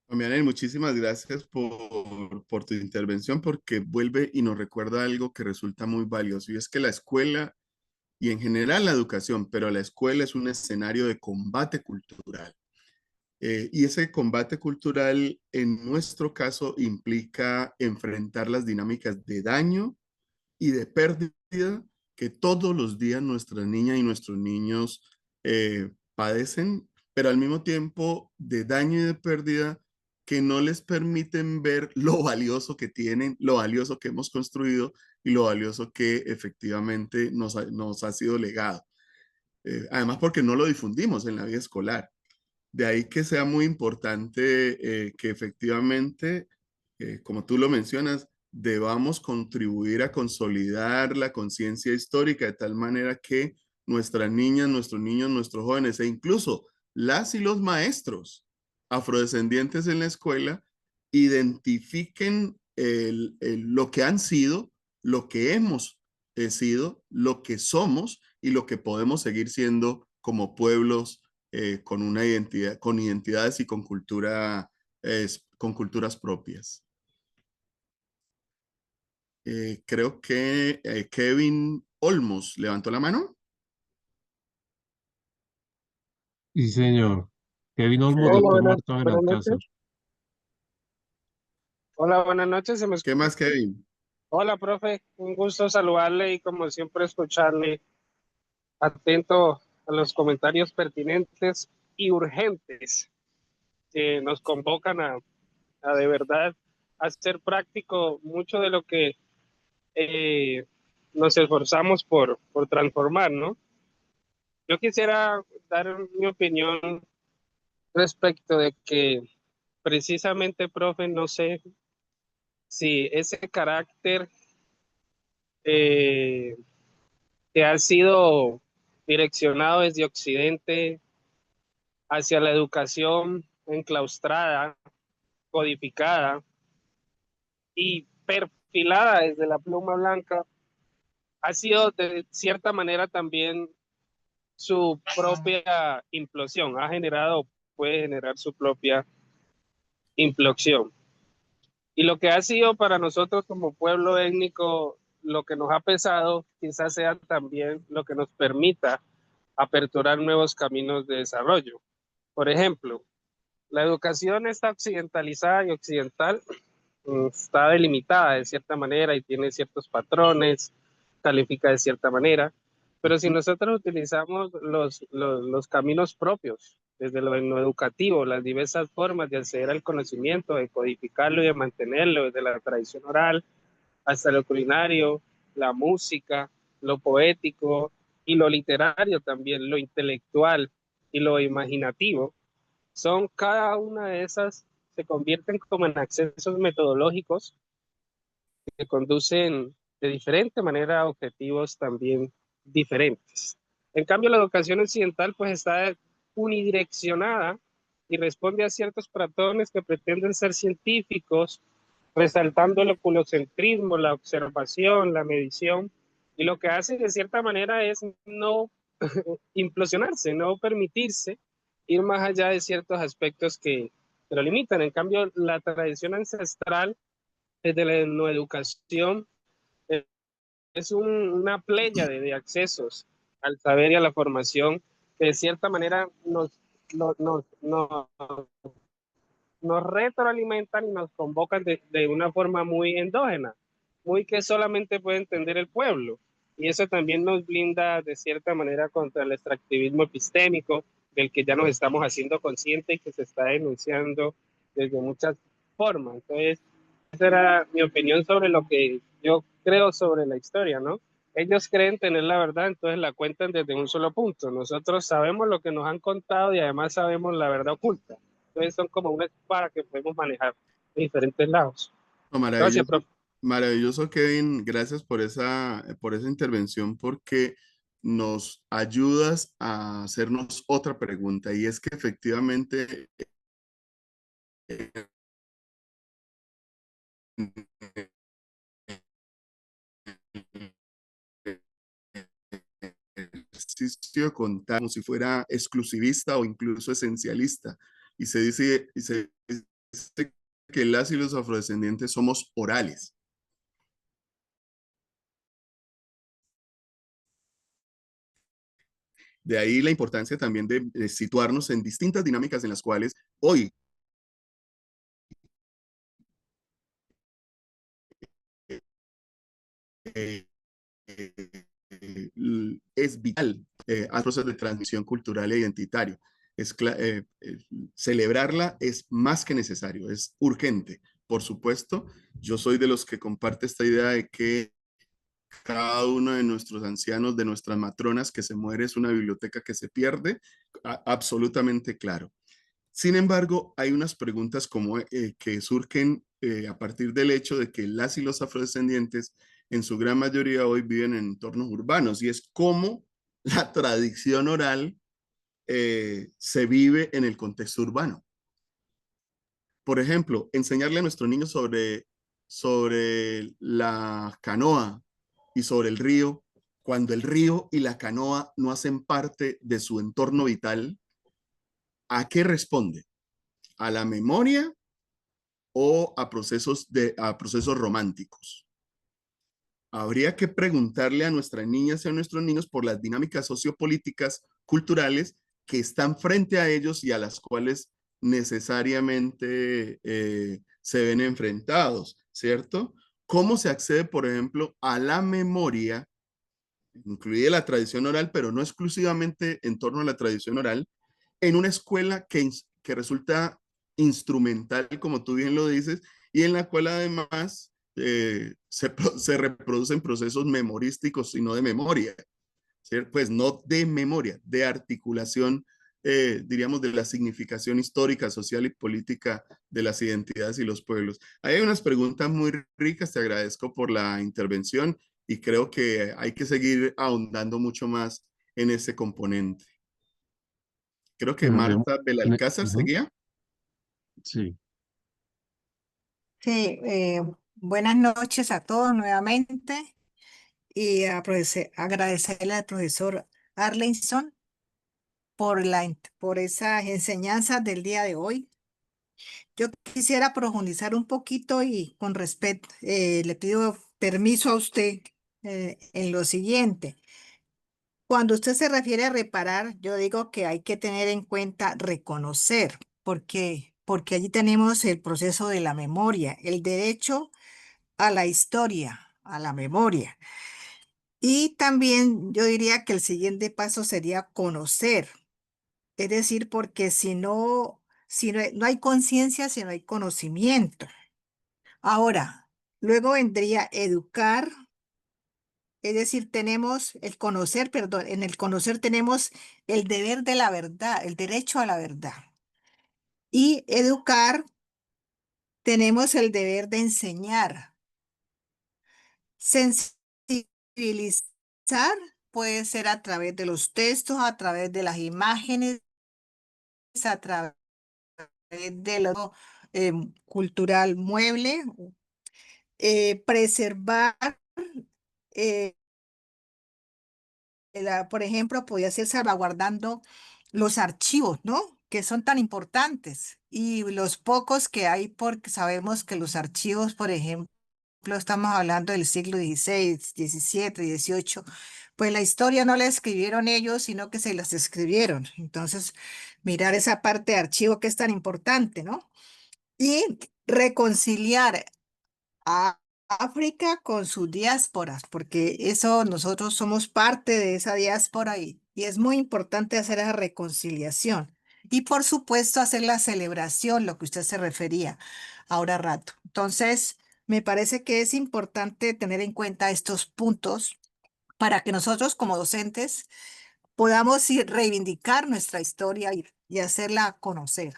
Mianel, muchísimas gracias por tu intervención porque vuelve y nos recuerda algo que resulta muy valioso y es que la escuela y en general la educación, pero la escuela es un escenario de combate cultural. Y ese combate cultural en nuestro caso implica enfrentar las dinámicas de daño y de pérdida que todos los días nuestras niñas y nuestros niños padecen, pero al mismo tiempo de daño y de pérdida que no les permiten ver lo valioso que tienen, lo valioso que hemos construido y lo valioso que efectivamente nos ha sido legado. Además, porque no lo difundimos en la vida escolar. De ahí que sea muy importante que efectivamente, como tú lo mencionas, debamos contribuir a consolidar la conciencia histórica de tal manera que nuestras niñas, nuestros niños, nuestros jóvenes e incluso las y los maestros afrodescendientes en la escuela identifiquen lo que han sido, lo que hemos sido, lo que somos y lo que podemos seguir siendo como pueblos con una identidad, con identidades y con culturas propias. Creo que Kevin Olmos levantó la mano. Sí, señor. Kevin Olmos, Hola, doctor buenas, Marta buenas Benalcázar. noches. Hola, buenas noches. ¿Se me ¿Qué escucha? más, Kevin? Hola, profe. Un gusto saludarle y como siempre escucharle atento a los comentarios pertinentes y urgentes que nos convocan a de verdad hacer práctico mucho de lo que eh, nos esforzamos por transformar, ¿no? Yo quisiera dar mi opinión respecto de que precisamente, profe, no sé si ese carácter eh, que ha sido direccionado desde Occidente hacia la educación enclaustrada, codificada y perfilada desde la pluma blanca, ha sido de cierta manera también su propia implosión, ha generado, puede generar su propia implosión. Y lo que ha sido para nosotros como pueblo étnico, lo que nos ha pesado, quizás sea también lo que nos permita aperturar nuevos caminos de desarrollo. Por ejemplo, la educación está occidentalizada y occidental, está delimitada de cierta manera y tiene ciertos patrones, califica de cierta manera, pero si nosotros utilizamos los caminos propios, desde lo educativo, las diversas formas de acceder al conocimiento, de codificarlo y de mantenerlo, desde la tradición oral hasta lo culinario, la música, lo poético y lo literario también, lo intelectual y lo imaginativo, son cada una de esas, se convierten como en accesos metodológicos que conducen de diferente manera a objetivos también diferentes. En cambio, la educación occidental pues está unidireccionada y responde a ciertos patrones que pretenden ser científicos, resaltando el oculocentrismo, la observación, la medición, y lo que hace de cierta manera es no implosionarse, no permitirse ir más allá de ciertos aspectos que lo limitan. En cambio, la tradición ancestral desde la no educación es una playa de accesos al saber y a la formación que de cierta manera nos retroalimentan y nos convocan de una forma muy endógena, muy que solamente puede entender el pueblo. Y eso también nos blinda de cierta manera contra el extractivismo epistémico, del que ya nos estamos haciendo conscientes y que se está denunciando desde muchas formas. Entonces, esa era mi opinión sobre lo que yo creo sobre la historia, ¿no? Ellos creen tener la verdad, entonces la cuentan desde un solo punto. Nosotros sabemos lo que nos han contado y además sabemos la verdad oculta. Entonces son como una espada que podemos manejar de diferentes lados. No, Gracias, maravilloso, profe. maravilloso, Kevin. Gracias por esa intervención porque nos ayudas a hacernos otra pregunta y es que efectivamente ejercicio de contar como si fuera exclusivista o incluso esencialista. Y se dice que las y los afrodescendientes somos orales. De ahí la importancia también de situarnos en distintas dinámicas en las cuales hoy eh, es vital al proceso de transmisión cultural e identitario. Celebrarla es más que necesario, es urgente. Por supuesto, yo soy de los que comparte esta idea de que cada uno de nuestros ancianos, de nuestras matronas que se muere es una biblioteca que se pierde, absolutamente claro. Sin embargo, hay unas preguntas como, que surgen a partir del hecho de que las y los afrodescendientes en su gran mayoría hoy viven en entornos urbanos y es cómo la tradición oral se vive en el contexto urbano. Por ejemplo, enseñarle a nuestros niños sobre la canoa y sobre el río, cuando el río y la canoa no hacen parte de su entorno vital, ¿a qué responde? ¿A la memoria o a procesos románticos? Habría que preguntarle a nuestras niñas y a nuestros niños por las dinámicas sociopolíticas, culturales que están frente a ellos y a las cuales necesariamente se ven enfrentados, ¿cierto? ¿Cómo se accede, por ejemplo, a la memoria, incluida la tradición oral, pero no exclusivamente en torno a la tradición oral, en una escuela que resulta instrumental, como tú bien lo dices, y en la cual además se reproducen procesos memorísticos y no de memoria, ¿cierto? Pues no de memoria, de articulación, diríamos, de la significación histórica, social y política de las identidades y los pueblos. Hay unas preguntas muy ricas, te agradezco por la intervención y creo que hay que seguir ahondando mucho más en ese componente. Creo que Bueno, Marta Belalcázar ujú, seguía. sí, Sí, buenas noches a todos nuevamente y agradecerle al profesor Arlinson por esas enseñanzas del día de hoy. Yo quisiera profundizar un poquito y con respeto, le pido permiso a usted en lo siguiente. Cuando usted se refiere a reparar, yo digo que hay que tener en cuenta reconocer, porque allí tenemos el proceso de la memoria, el derecho a la historia, a la memoria. Y también yo diría que el siguiente paso sería conocer, es decir, porque si no hay conciencia, si no hay conocimiento. Ahora, luego vendría educar, es decir, tenemos el conocer, perdón, en el conocer tenemos el deber de la verdad, el derecho a la verdad. Y educar, tenemos el deber de enseñar. Sensibilizar puede ser a través de los textos, a través de las imágenes, a través de lo cultural mueble, preservar, eh, por ejemplo, podría ser salvaguardando los archivos, ¿no? Que son tan importantes. Y los pocos que hay, porque sabemos que los archivos, por ejemplo, estamos hablando del siglo XVI, XVII, XVIII, pues la historia no la escribieron ellos, sino que se las escribieron. Entonces, mirar esa parte de archivo que es tan importante, ¿no? Y reconciliar a África con sus diásporas, porque eso nosotros somos parte de esa diáspora y es muy importante hacer esa reconciliación. Y por supuesto hacer la celebración, lo que usted se refería ahora rato. Entonces, me parece que es importante tener en cuenta estos puntos para que nosotros como docentes podamos reivindicar nuestra historia y hacerla conocer.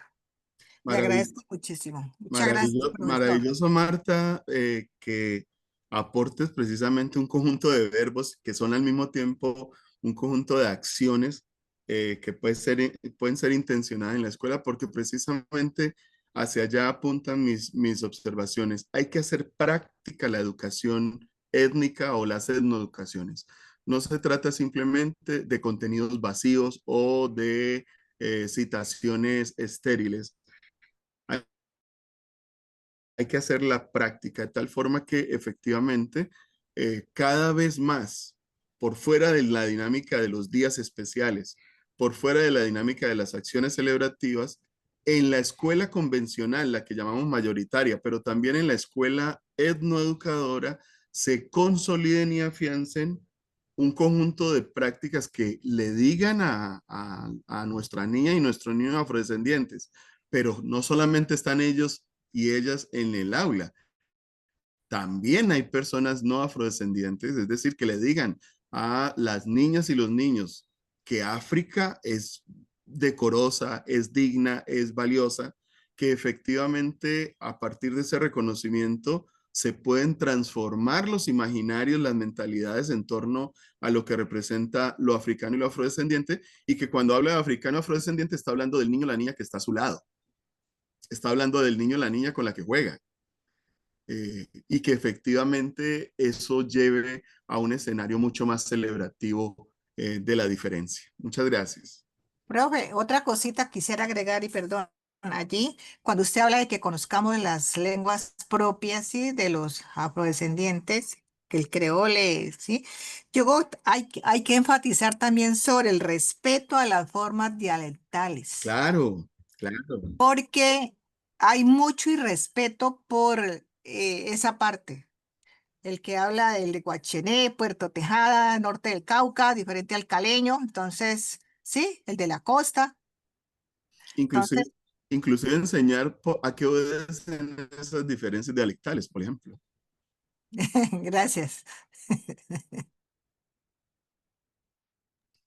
Le Maravilloso. agradezco muchísimo. Muchas gracias, profesor. Maravilloso, Marta, que aportes precisamente un conjunto de verbos que son al mismo tiempo un conjunto de acciones que pueden ser intencionadas en la escuela, porque precisamente hacia allá apuntan mis observaciones. Hay que hacer práctica la educación étnica o las etnoeducaciones. no se trata simplemente de contenidos vacíos o de citaciones estériles. Hay que hacer la práctica de tal forma que efectivamente cada vez más, por fuera de la dinámica de los días especiales, por fuera de la dinámica de las acciones celebrativas, en la escuela convencional, la que llamamos mayoritaria, pero también en la escuela etnoeducadora, se consoliden y afiancen un conjunto de prácticas que le digan a nuestra niña y nuestros niños afrodescendientes, pero no solamente están ellos y ellas en el aula. También hay personas no afrodescendientes, es decir, que le digan a las niñas y los niños que África es decorosa, es digna, es valiosa, que efectivamente a partir de ese reconocimiento se pueden transformar los imaginarios, las mentalidades en torno a lo que representa lo africano y lo afrodescendiente, y que cuando habla de africano y afrodescendiente está hablando del niño o la niña que está a su lado, está hablando del niño o la niña con la que juega, y que efectivamente eso lleve a un escenario mucho más celebrativo de la diferencia. Muchas gracias. Profe, otra cosita quisiera agregar y perdón, allí, cuando usted habla de que conozcamos las lenguas propias, ¿sí? De los afrodescendientes, que el creole, ¿sí? Hay que enfatizar también sobre el respeto a las formas dialectales, Claro, claro. porque hay mucho irrespeto por esa parte. El que habla del de Guachené, Puerto Tejada, norte del Cauca, diferente al caleño, entonces, sí, el de la costa. Inclusive, Entonces, inclusive enseñar a qué obedecen esas diferencias dialectales, por ejemplo. gracias.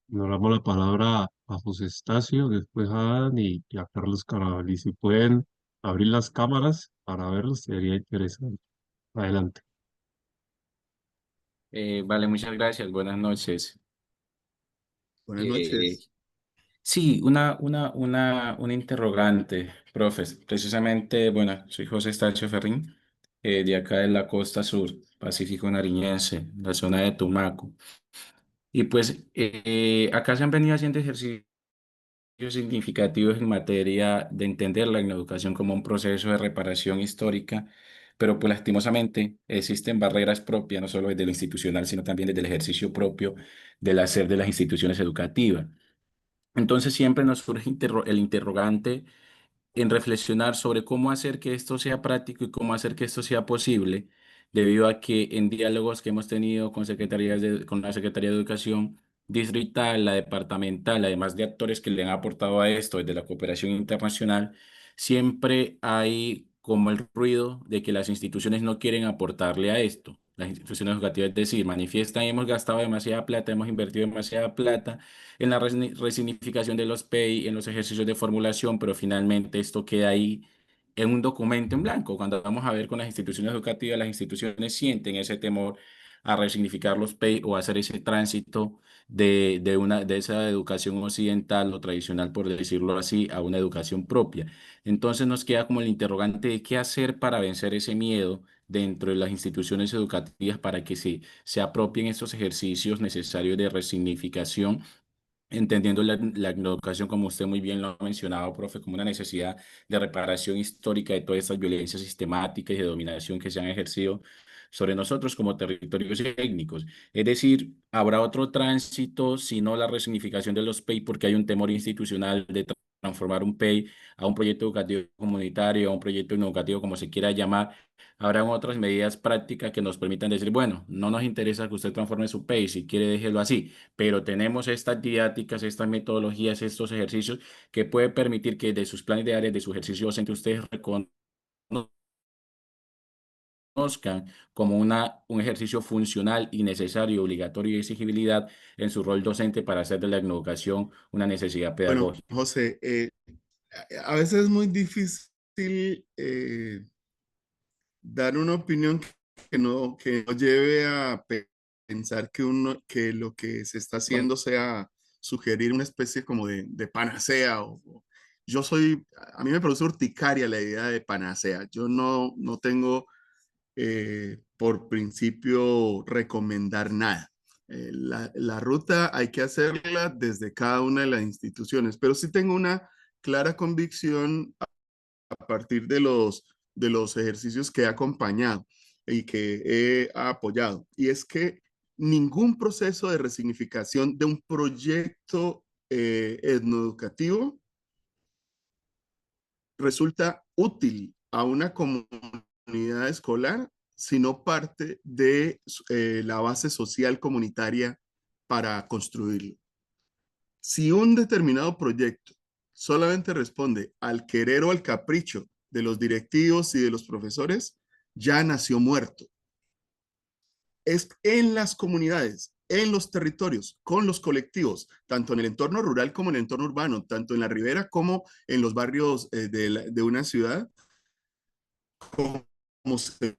Nos damos la palabra a José Estacio, después a Dan y a Carlos Carabalí. Y si pueden abrir las cámaras para verlos, sería interesante. Adelante. Vale, muchas gracias. Buenas noches. Buenas Eh, noches. sí, una interrogante, profes. Precisamente, bueno, soy José Estacio Ferrín, de acá de la costa sur, Pacífico Nariñense, la zona de Tumaco. Y pues acá se han venido haciendo ejercicios significativos en materia de entender la educación como un proceso de reparación histórica, pero pues lastimosamente existen barreras propias, no solo desde lo institucional, sino también desde el ejercicio propio del hacer de las instituciones educativas. Entonces siempre nos surge el interrogante en reflexionar sobre cómo hacer que esto sea práctico y cómo hacer que esto sea posible, debido a que en diálogos que hemos tenido con con la Secretaría de Educación distrital, la departamental, además de actores que le han aportado a esto desde la cooperación internacional, siempre hay como el ruido de que las instituciones no quieren aportarle a esto. Las instituciones educativas, es decir, manifiestan, hemos gastado demasiada plata, hemos invertido demasiada plata en la resignificación de los PEI, en los ejercicios de formulación, pero finalmente esto queda ahí en un documento en blanco. Cuando vamos a ver con las instituciones educativas, las instituciones sienten ese temor a resignificar los PEI o hacer ese tránsito de esa educación occidental o tradicional, por decirlo así, a una educación propia. Entonces nos queda como el interrogante de qué hacer para vencer ese miedo dentro de las instituciones educativas para que se apropien estos ejercicios necesarios de resignificación, entendiendo la educación, como usted muy bien lo ha mencionado, profe, como una necesidad de reparación histórica de todas estas violencias sistemáticas y de dominación que se han ejercido sobre nosotros como territorios étnicos. Es decir, habrá otro tránsito, sino la resignificación de los PEI, porque hay un temor institucional de transformar un PEI a un proyecto educativo comunitario, a un proyecto educativo, como se quiera llamar. Habrán otras medidas prácticas que nos permitan decir, bueno, no nos interesa que usted transforme su PEI, si quiere déjelo así, pero tenemos estas didácticas, estas metodologías, estos ejercicios que puede permitir que de sus planes de área, de su ejercicio docente, ustedes reconozcan como un ejercicio funcional y necesario, obligatorio y de exigibilidad en su rol docente para hacer de la educación una necesidad Bueno, pedagógica. José, a veces es muy difícil dar una opinión que no lleve a pensar que lo que se está haciendo sea sugerir una especie como de panacea. A mí me produce urticaria la idea de panacea. Yo no tengo por principio recomendar nada. La ruta hay que hacerla desde cada una de las instituciones, pero sí tengo una clara convicción a partir de los ejercicios que he acompañado y que he apoyado. Y es que ningún proceso de resignificación de un proyecto etnoeducativo resulta útil a una comunidad escolar si no parte de la base social comunitaria para construirlo. Si un determinado proyecto solamente responde al querer o al capricho de los directivos y de los profesores, ya nació muerto. Es en las comunidades, en los territorios, con los colectivos, tanto en el entorno rural como en el entorno urbano, tanto en la ribera como en los barrios de una ciudad, como se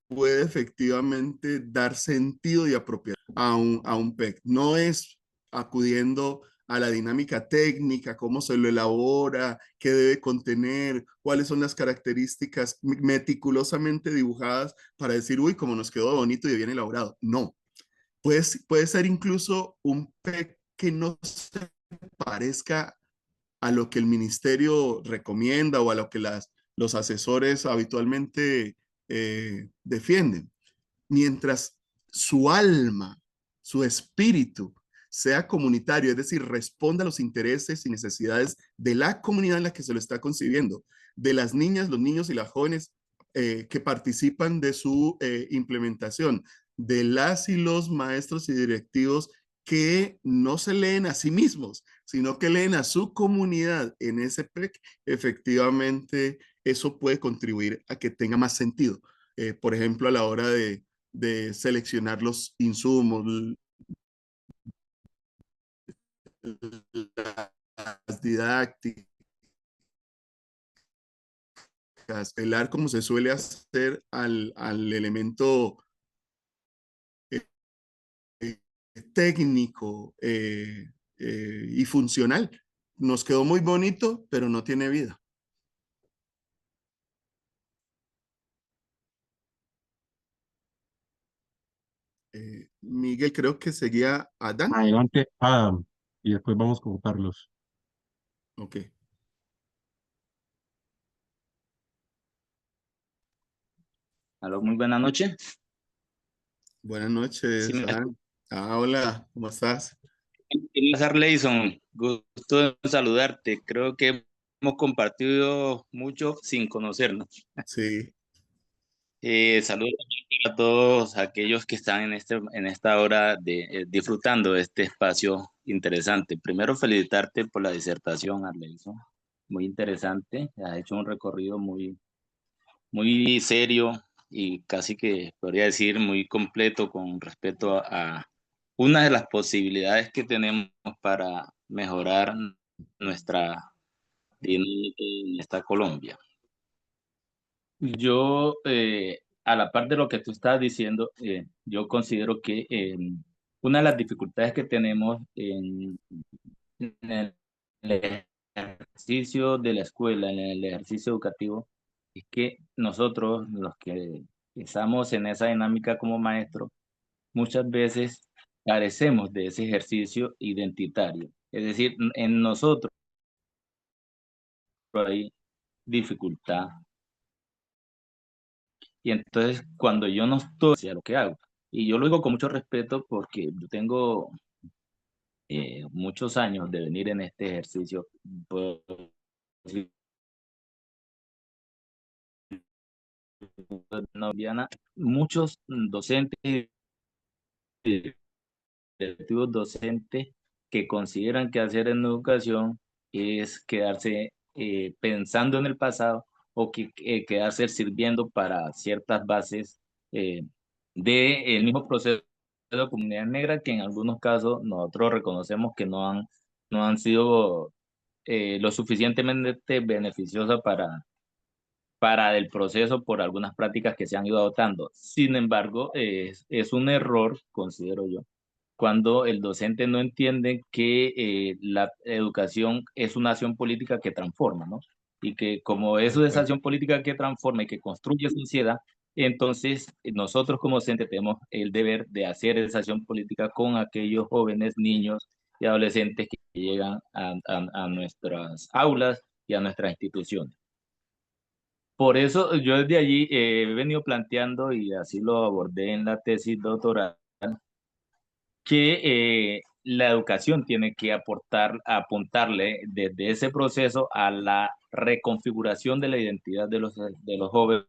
puede efectivamente dar sentido y apropiar a un PEC. No es acudiendo a la dinámica técnica, cómo se lo elabora, qué debe contener, cuáles son las características meticulosamente dibujadas para decir, uy, cómo nos quedó bonito y bien elaborado. No, puede ser incluso un PEC que no se parezca a lo que el ministerio recomienda o a lo que los asesores habitualmente defienden. Mientras su alma, su espíritu sea comunitario, es decir, responda a los intereses y necesidades de la comunidad en la que se lo está concibiendo, de las niñas, los niños y las jóvenes que participan de su implementación, de las y los maestros y directivos que no se leen a sí mismos, sino que leen a su comunidad en ese PEC, efectivamente eso puede contribuir a que tenga más sentido. Por ejemplo, a la hora de seleccionar los insumos, las didácticas, velar como se suele hacer al elemento eh, técnico y funcional. Nos quedó muy bonito, pero no tiene vida. Miguel, creo que seguía Adán. Adelante, Adam, y después vamos con Carlos. Ok. Aló, muy buena noche. Buenas Sí, noches, Adán. Hola, ¿cómo estás? Leison, gusto en saludarte. Creo que hemos compartido mucho sin conocernos. Sí, Saludos a todos aquellos que están en esta hora disfrutando de este espacio interesante. Primero, felicitarte por la disertación, Arleison. Muy interesante. Has hecho un recorrido muy serio y casi que podría decir muy completo con respecto a una de las posibilidades que tenemos para mejorar nuestra dinámica en esta Colombia. Yo, a la par de lo que tú estás diciendo, yo considero que una de las dificultades que tenemos en el ejercicio de la escuela, en el ejercicio educativo, es que nosotros, los que estamos en esa dinámica como maestros, muchas veces carecemos de ese ejercicio identitario. Es decir, en nosotros hay dificultad. Y entonces, cuando yo no estoy hacia lo que hago, y yo lo digo con mucho respeto porque yo tengo muchos años de venir en este ejercicio, puedo decir, no, Diana, muchos docentes y directivos docentes que consideran que hacer en educación es quedarse pensando en el pasado o que quedarse sirviendo para ciertas bases del mismo proceso de comunidad negra que en algunos casos nosotros reconocemos que no han sido lo suficientemente beneficiosas para el proceso por algunas prácticas que se han ido adoptando. Sin embargo, es un error, considero yo, cuando el docente no entiende que la educación es una acción política que transforma, ¿no? Y que como eso es tal esa cual. acción política que transforma y que construye sociedad, Entonces, nosotros como docentes tenemos el deber de hacer esa acción política con aquellos jóvenes, niños y adolescentes que llegan a nuestras aulas y a nuestras instituciones. Por eso yo desde allí he venido planteando, y así lo abordé en la tesis doctoral, que la educación tiene que apuntarle desde ese proceso a la reconfiguración de la identidad de los jóvenes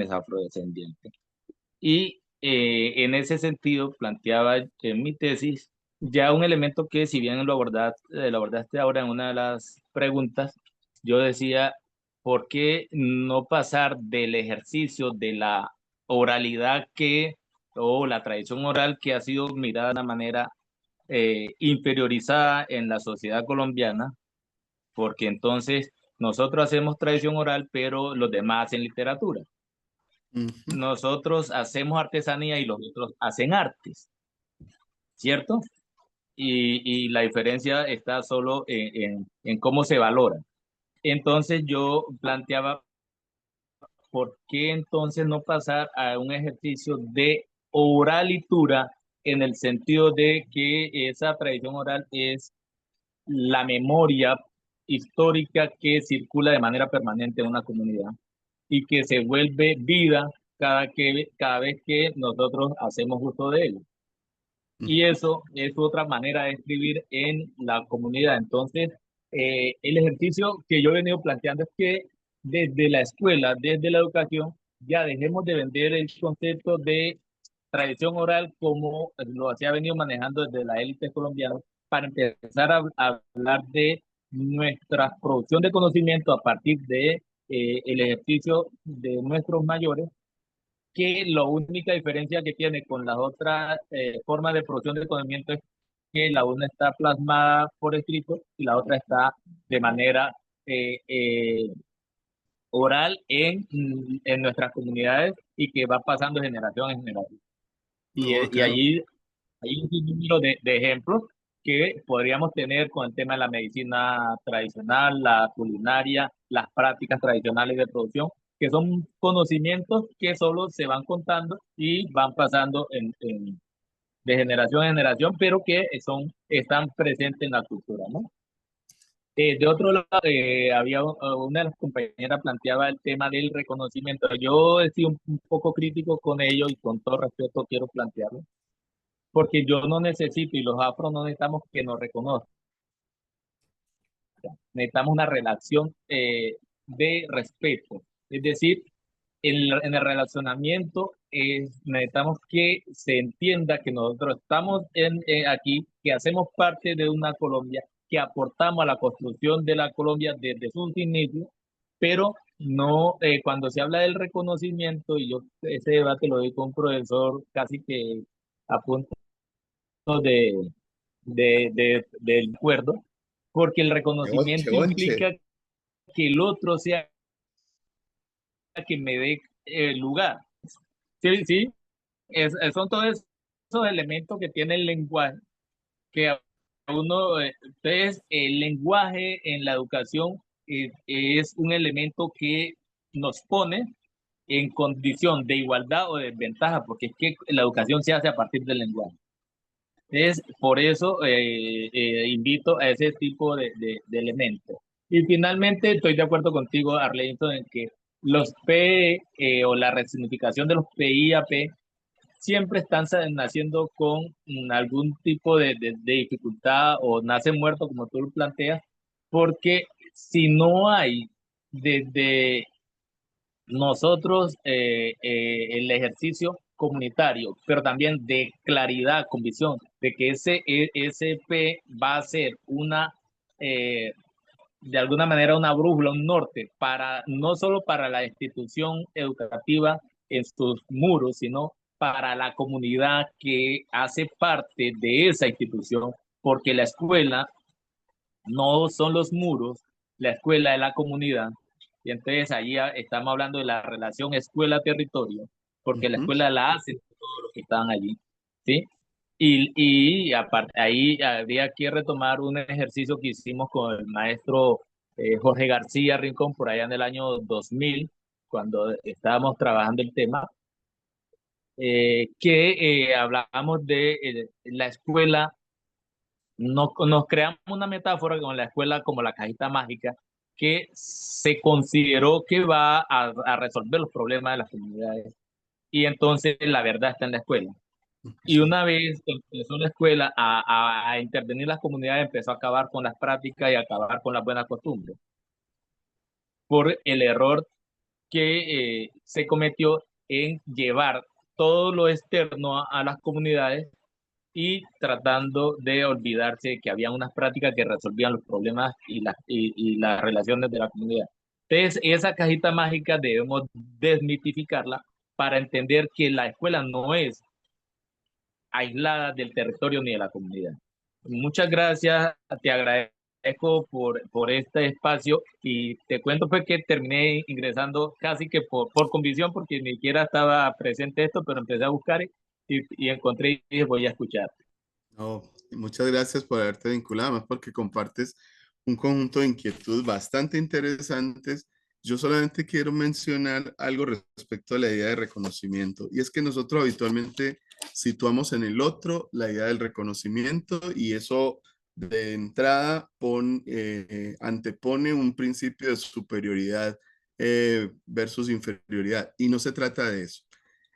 afrodescendientes. Y en ese sentido planteaba en mi tesis ya un elemento que, si bien lo abordaste ahora en una de las preguntas, yo decía, ¿por qué no pasar del ejercicio de la oralidad o la tradición oral que ha sido mirada de una manera inferiorizada en la sociedad colombiana? Porque entonces nosotros hacemos tradición oral, pero los demás hacen literatura. Nosotros hacemos artesanía y los otros hacen artes, ¿cierto? Y la diferencia está solo en cómo se valora. Entonces yo planteaba, ¿por qué entonces no pasar a un ejercicio de oralitura, en el sentido de que esa tradición oral es la memoria histórica que circula de manera permanente en una comunidad y que se vuelve vida cada vez que nosotros hacemos uso de ello? Y eso es otra manera de escribir en la comunidad. Entonces, el ejercicio que yo he venido planteando es que desde la escuela, desde la educación, ya dejemos de vender el concepto de tradición oral como lo se ha venido manejando desde la élite colombiana, para empezar a hablar de nuestra producción de conocimiento a partir de el ejercicio de nuestros mayores, que la única diferencia que tiene con las otras formas de producción de conocimiento es que la una está plasmada por escrito y la otra está de manera oral en nuestras comunidades, y que va pasando de generación en generación. No, Y claro. allí hay un número de ejemplos que podríamos tener con el tema de la medicina tradicional, la culinaria, las prácticas tradicionales de producción, que son conocimientos que solo se van contando y van pasando de generación en generación, pero que están presentes en la cultura, ¿no? De otro lado, una de las compañeras planteaba el tema del reconocimiento. Yo he sido un poco crítico con ello, y con todo respeto quiero plantearlo, porque yo no necesito, y los afros no necesitamos que nos reconozcan. Necesitamos una relación de respeto. Es decir, en el relacionamiento necesitamos que se entienda que nosotros estamos aquí, que hacemos parte de una Colombia, que aportamos a la construcción de la Colombia desde sus inicios, pero no, cuando se habla del reconocimiento, y yo ese debate lo doy con un profesor casi que a punto del acuerdo, porque el reconocimiento Onche. implica que el otro sea que me dé lugar. Sí, sí, son todos esos elementos que tiene el lenguaje, que entonces el lenguaje en la educación es un elemento que nos pone en condición de igualdad o de desventaja, porque es que la educación se hace a partir del lenguaje. Es por eso invito a ese tipo de elementos. Y finalmente estoy de acuerdo contigo, Arleyton, en que los P o la resignificación de los PIAP siempre están naciendo con algún tipo de dificultad, o nacen muertos, como tú lo planteas, porque si no hay desde nosotros el ejercicio comunitario, pero también de claridad, con visión, de que ese SP va a ser de alguna manera una brújula, un norte, no solo para la institución educativa en sus muros, sino para la comunidad que hace parte de esa institución, porque la escuela no son los muros, la escuela es la comunidad. Y entonces ahí estamos hablando de la relación escuela-territorio, porque la escuela la hacen todos los que están allí, ¿sí? Y aparte, ahí habría que retomar un ejercicio que hicimos con el maestro Jorge García Rincón por allá en el año 2000, cuando estábamos trabajando el tema, hablábamos de la escuela. Nos creamos una metáfora con la escuela como la cajita mágica que se consideró que va a resolver los problemas de las comunidades. Y entonces la verdad está en la escuela. Y Sí. una vez empezó la escuela a intervenir las comunidades, empezó a acabar con las prácticas y a acabar con las buenas costumbres, por el error que se cometió en llevar todo lo externo a las comunidades y tratando de olvidarse que había unas prácticas que resolvían los problemas y las relaciones de la comunidad. Entonces, esa cajita mágica debemos desmitificarla para entender que la escuela no es aislada del territorio ni de la comunidad. Muchas gracias, te agradezco por este espacio y te cuento pues que terminé ingresando casi que por convicción porque ni siquiera estaba presente esto, pero empecé a buscar y encontré y dije voy a escuchar. No, muchas gracias por haberte vinculado, más porque compartes un conjunto de inquietudes bastante interesantes. Yo solamente quiero mencionar algo respecto a la idea de reconocimiento, y es que nosotros habitualmente situamos en el otro la idea del reconocimiento, y eso de entrada antepone un principio de superioridad versus inferioridad, y no se trata de eso.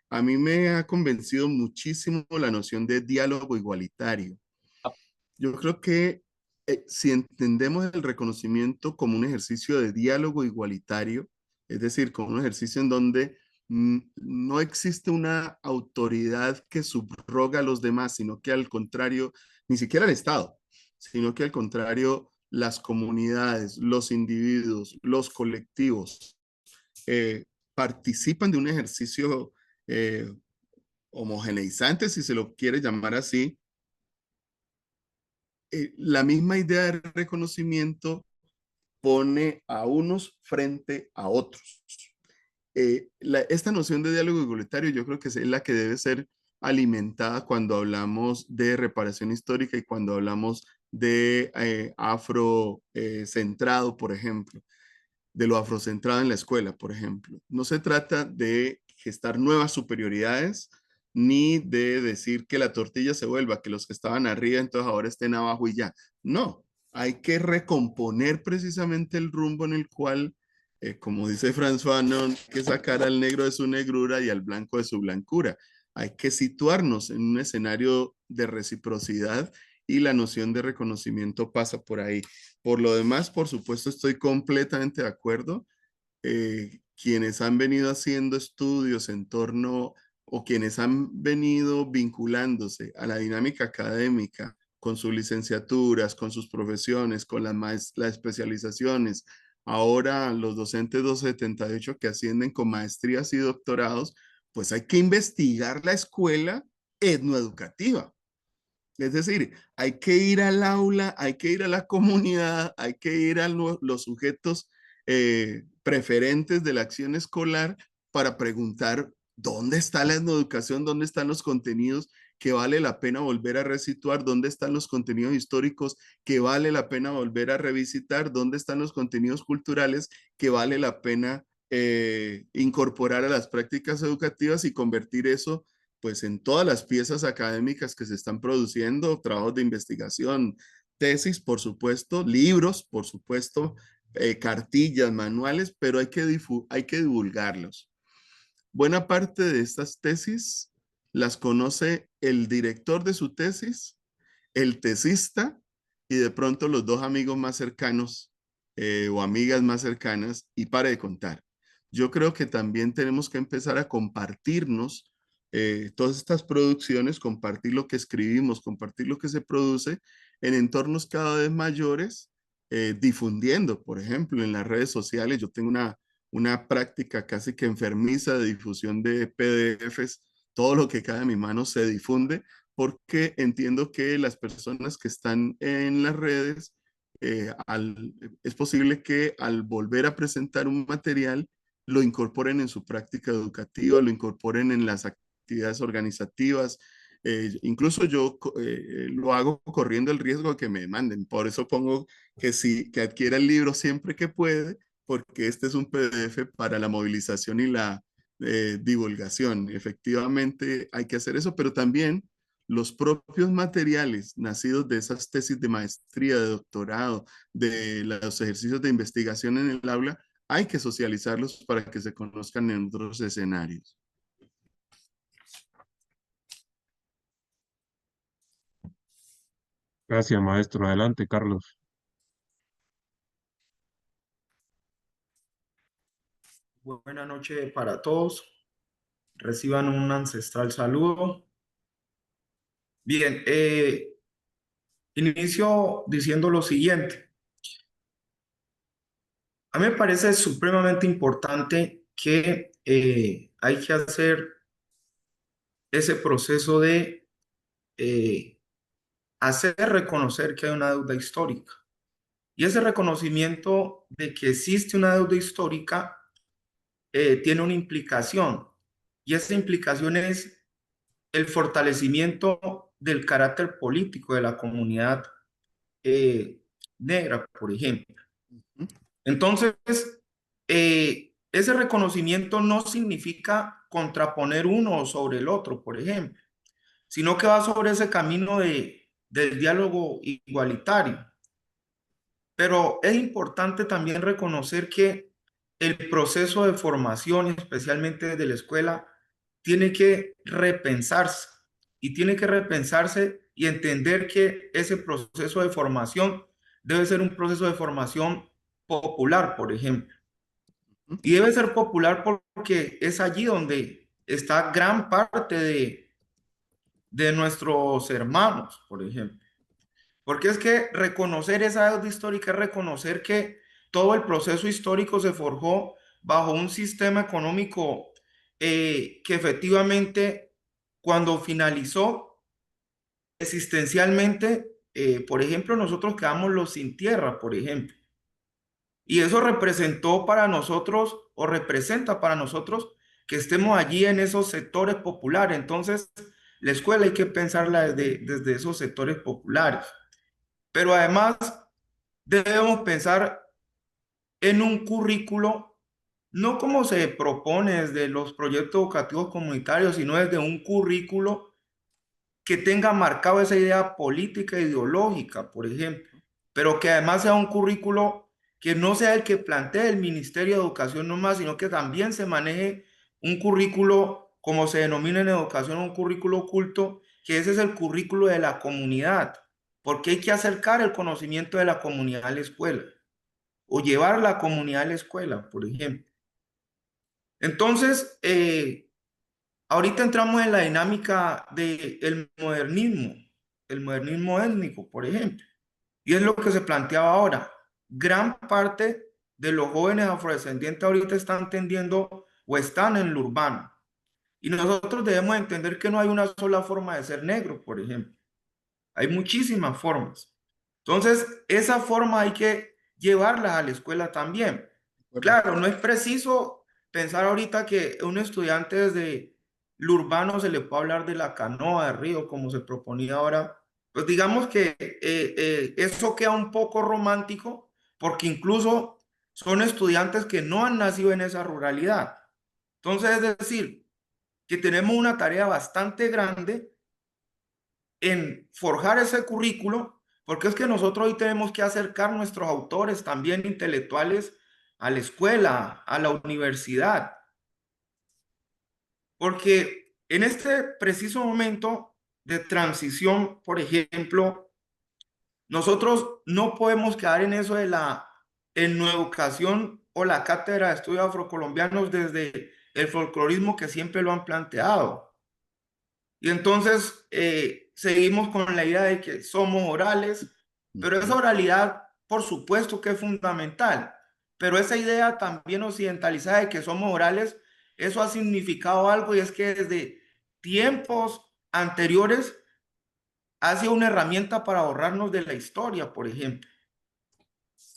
A mí me ha convencido muchísimo la noción de diálogo igualitario. Yo creo que si entendemos el reconocimiento como un ejercicio de diálogo igualitario, es decir, como un ejercicio en donde no existe una autoridad que subroga a los demás, sino que al contrario, ni siquiera el Estado, sino que al contrario, las comunidades, los individuos, los colectivos participan de un ejercicio eh, homogeneizante, si se lo quiere llamar así. La misma idea de reconocimiento pone a unos frente a otros. Esta noción de diálogo igualitario yo creo que es la que debe ser alimentada cuando hablamos de reparación histórica y cuando hablamos de afrocentrado, por ejemplo, de lo afrocentrado en la escuela, por ejemplo. No se trata de gestar nuevas superioridades, ni de decir que la tortilla se vuelva, que los que estaban arriba entonces ahora estén abajo y ya. No, hay que recomponer precisamente el rumbo en el cual, como dice François Fanon, hay que sacar al negro de su negrura y al blanco de su blancura. Hay que situarnos en un escenario de reciprocidad y la noción de reconocimiento pasa por ahí. Por lo demás, por supuesto, estoy completamente de acuerdo. Quienes han venido haciendo estudios en torno o quienes han venido vinculándose a la dinámica académica con sus licenciaturas, con sus profesiones, con las especializaciones, ahora los docentes 278 que ascienden con maestrías y doctorados, pues hay que investigar la escuela etnoeducativa. Es decir, hay que ir al aula, hay que ir a la comunidad, hay que ir a los sujetos preferentes de la acción escolar para preguntar dónde está la educación, dónde están los contenidos que vale la pena volver a resituar, dónde están los contenidos históricos que vale la pena volver a revisitar, dónde están los contenidos culturales que vale la pena incorporar a las prácticas educativas y convertir eso pues en todas las piezas académicas que se están produciendo, trabajos de investigación, tesis, por supuesto, libros, por supuesto, cartillas, manuales, pero hay que divulgarlos. Buena parte de estas tesis las conoce el director de su tesis, el tesista y de pronto los dos amigos más cercanos o amigas más cercanas y pare de contar. Yo creo que también tenemos que empezar a compartirnos todas estas producciones, compartir lo que escribimos, compartir lo que se produce en entornos cada vez mayores, difundiendo, por ejemplo, en las redes sociales. Yo tengo una práctica casi que enfermiza de difusión de PDFs. Todo lo que cae en mi mano se difunde porque entiendo que las personas que están en las redes, es posible que al volver a presentar un material, lo incorporen en su práctica educativa, lo incorporen en las actividades organizativas. Incluso yo lo hago corriendo el riesgo de que me demanden. Por eso pongo que sí, que adquiera el libro siempre que puede, porque este es un PDF para la movilización y la divulgación. Efectivamente hay que hacer eso, pero también los propios materiales nacidos de esas tesis de maestría, de doctorado, de los ejercicios de investigación en el aula, hay que socializarlos para que se conozcan en otros escenarios. Gracias, maestro. Adelante, Carlos. Buenas noches para todos. Reciban un ancestral saludo. Bien, inicio diciendo lo siguiente. A mí me parece supremamente importante que hay que hacer ese proceso de hacer reconocer que hay una deuda histórica. Y ese reconocimiento de que existe una deuda histórica tiene una implicación. Y esa implicación es el fortalecimiento del carácter político de la comunidad negra, por ejemplo. Entonces, ese reconocimiento no significa contraponer uno sobre el otro, por ejemplo, sino que va sobre ese camino del diálogo igualitario. Pero es importante también reconocer que el proceso de formación, especialmente desde la escuela, tiene que repensarse y tiene que repensarse y entender que ese proceso de formación debe ser un proceso de formación popular, por ejemplo. Y debe ser popular porque es allí donde está gran parte de nuestros hermanos, por ejemplo. Porque es que reconocer esa deuda histórica es reconocer que todo el proceso histórico se forjó bajo un sistema económico que efectivamente cuando finalizó existencialmente, por ejemplo, nosotros quedamos los sin tierra, por ejemplo. Y eso representó para nosotros o representa para nosotros que estemos allí en esos sectores populares. Entonces, la escuela hay que pensarla desde esos sectores populares. Pero además debemos pensar en un currículo, no como se propone desde los proyectos educativos comunitarios, sino desde un currículo que tenga marcado esa idea política e ideológica, por ejemplo, pero que además sea un currículo que no sea el que plantee el Ministerio de Educación nomás, sino que también se maneje un currículo, como se denomina en educación, un currículo oculto, que ese es el currículo de la comunidad, porque hay que acercar el conocimiento de la comunidad a la escuela o llevar la comunidad a la escuela, por ejemplo. Entonces, ahorita entramos en la dinámica del modernismo, el modernismo étnico, por ejemplo, y es lo que se planteaba ahora. Gran parte de los jóvenes afrodescendientes ahorita están tendiendo o están en lo urbano. Y nosotros debemos entender que no hay una sola forma de ser negro, por ejemplo. Hay muchísimas formas. Entonces, esa forma hay que llevarla a la escuela también. Claro, no es preciso pensar ahorita que un estudiante desde lo urbano se le puede hablar de la canoa de río, como se proponía ahora. Pues digamos que eso queda un poco romántico, porque incluso son estudiantes que no han nacido en esa ruralidad. Entonces, es decir, que tenemos una tarea bastante grande en forjar ese currículo, porque es que nosotros hoy tenemos que acercar nuestros autores también intelectuales a la escuela, a la universidad, porque en este preciso momento de transición, por ejemplo, nosotros no podemos quedar en eso de la etnoeducación o la cátedra de estudios afrocolombianos desde el folclorismo que siempre lo han planteado. Y entonces seguimos con la idea de que somos orales, pero esa oralidad, por supuesto que es fundamental, pero esa idea también occidentalizada de que somos orales, eso ha significado algo y es que desde tiempos anteriores ha sido una herramienta para ahorrarnos de la historia, por ejemplo.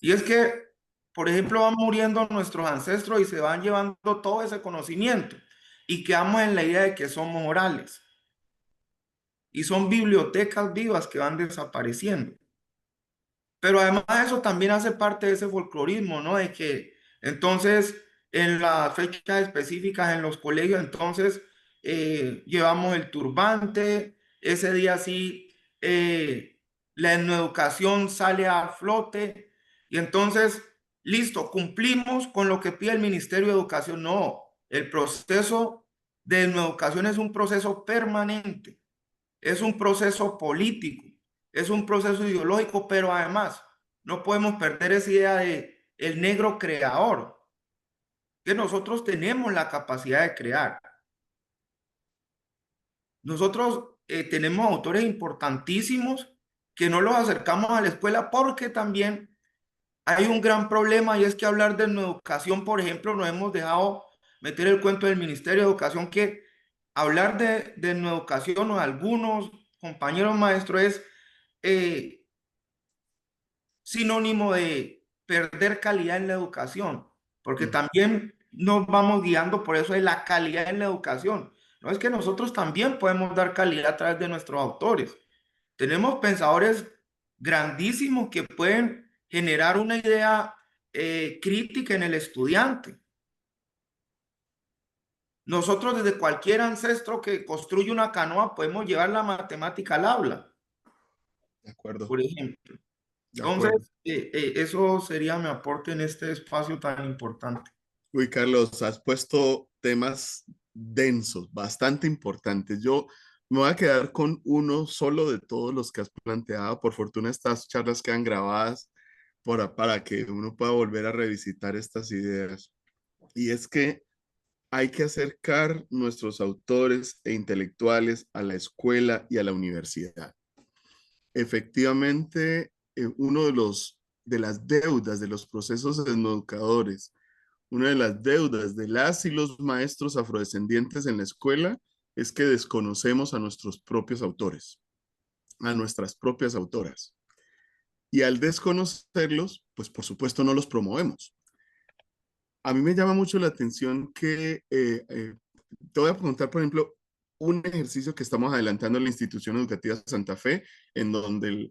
Y es que, por ejemplo, van muriendo nuestros ancestros y se van llevando todo ese conocimiento y quedamos en la idea de que somos orales. Y son bibliotecas vivas que van desapareciendo. Pero además eso también hace parte de ese folclorismo, ¿no? De que Entonces, en las fechas específicas en los colegios, entonces llevamos el turbante. Ese día sí, la educación sale a flote. Y entonces, listo, cumplimos con lo que pide el Ministerio de Educación. No, el proceso de educación es un proceso permanente, es un proceso político, es un proceso ideológico, pero además no podemos perder esa idea de el negro creador, que nosotros tenemos la capacidad de crear. Nosotros tenemos autores importantísimos que no los acercamos a la escuela porque también hay un gran problema, y es que hablar de educación, por ejemplo, nos hemos dejado meter el cuento del Ministerio de Educación, que hablar de educación o de algunos compañeros maestros es sinónimo de perder calidad en la educación, porque también nos vamos guiando por eso de la calidad en la educación. No es que nosotros también podemos dar calidad a través de nuestros autores. Tenemos pensadores grandísimos que pueden generar una idea crítica en el estudiante. Nosotros desde cualquier ancestro que construye una canoa podemos llevar la matemática al aula. De acuerdo. Por ejemplo. De Entonces, acuerdo. eso sería mi aporte en este espacio tan importante. Uy, Carlos, has puesto temas densos, bastante importantes. Yo me voy a quedar con uno solo de todos los que has planteado. Por fortuna, estas charlas quedan grabadas para que uno pueda volver a revisitar estas ideas. Y es que hay que acercar nuestros autores e intelectuales a la escuela y a la universidad. Efectivamente, uno de las deudas de los procesos educadores, una de las deudas de las y los maestros afrodescendientes en la escuela es que desconocemos a nuestros propios autores, a nuestras propias autoras. Y al desconocerlos, pues por supuesto no los promovemos. A mí me llama mucho la atención que te voy a preguntar, por ejemplo, un ejercicio que estamos adelantando en la institución educativa Santa Fe, en donde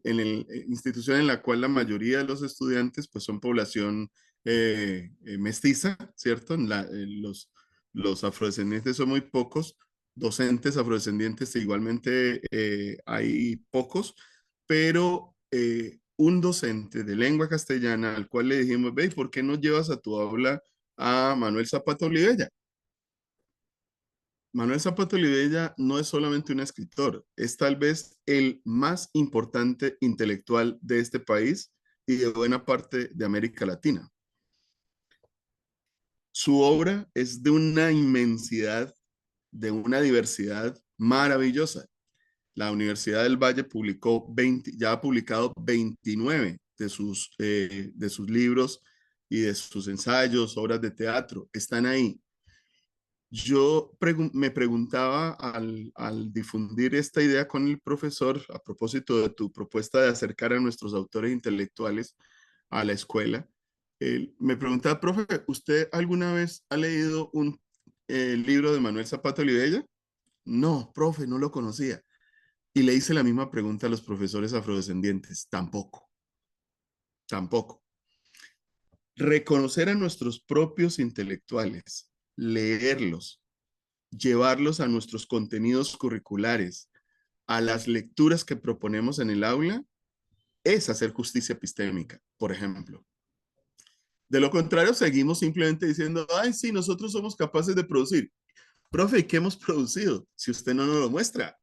institución en la cual la mayoría de los estudiantes pues son población mestiza, ¿cierto? Los afrodescendientes son muy pocos, docentes afrodescendientes igualmente hay pocos, pero un docente de lengua castellana al cual le dijimos, ve, ¿por qué no llevas a tu aula a Manuel Zapata Olivella? Manuel Zapata Olivella no es solamente un escritor, es tal vez el más importante intelectual de este país y de buena parte de América Latina. Su obra es de una inmensidad, de una diversidad maravillosa. La Universidad del Valle ya ha publicado 29 de sus libros y de sus ensayos, obras de teatro, están ahí. Yo me preguntaba al difundir esta idea con el profesor, a propósito de tu propuesta de acercar a nuestros autores intelectuales a la escuela, me preguntaba, profe, ¿usted alguna vez ha leído un libro de Manuel Zapata Olivella? No, profe, no lo conocía. Y le hice la misma pregunta a los profesores afrodescendientes, tampoco, tampoco. Reconocer a nuestros propios intelectuales, leerlos, llevarlos a nuestros contenidos curriculares, a las lecturas que proponemos en el aula, es hacer justicia epistémica, por ejemplo. De lo contrario, seguimos simplemente diciendo, ay, sí, nosotros somos capaces de producir. Profe, ¿y qué hemos producido? Si usted no nos lo muestra.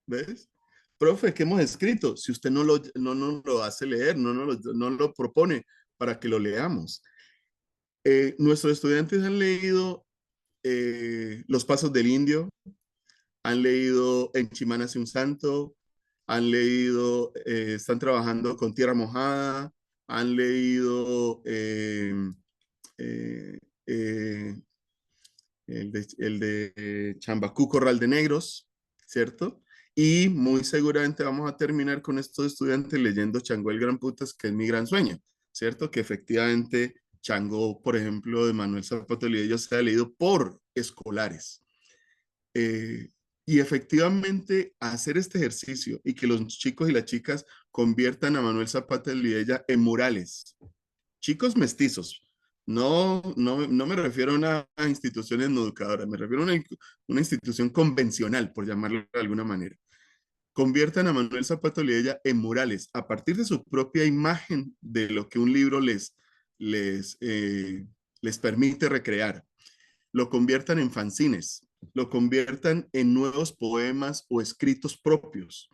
¿Ves? Profe, ¿qué hemos escrito? Si usted no nos lo hace leer, no lo propone para que lo leamos. Nuestros estudiantes han leído Los Pasos del Indio, han leído En Chimá nace un santo, han leído, están trabajando con Tierra Mojada, han leído el de Chambacú, Corral de Negros, ¿cierto? Y muy seguramente vamos a terminar con estos estudiantes leyendo Changó el Gran Putas, que es mi gran sueño, ¿cierto? Que efectivamente Changó, por ejemplo, de Manuel Zapata Olivella, se ha leído por escolares. Y efectivamente hacer este ejercicio y que los chicos y las chicas conviertan a Manuel Zapata Olivella en murales. Chicos mestizos, No me refiero a una institución educadora, me refiero a una institución convencional, por llamarlo de alguna manera. Conviertan a Manuel Zapata Olivella en murales a partir de su propia imagen de lo que un libro les, les permite recrear. Lo conviertan en fanzines, lo conviertan en nuevos poemas o escritos propios,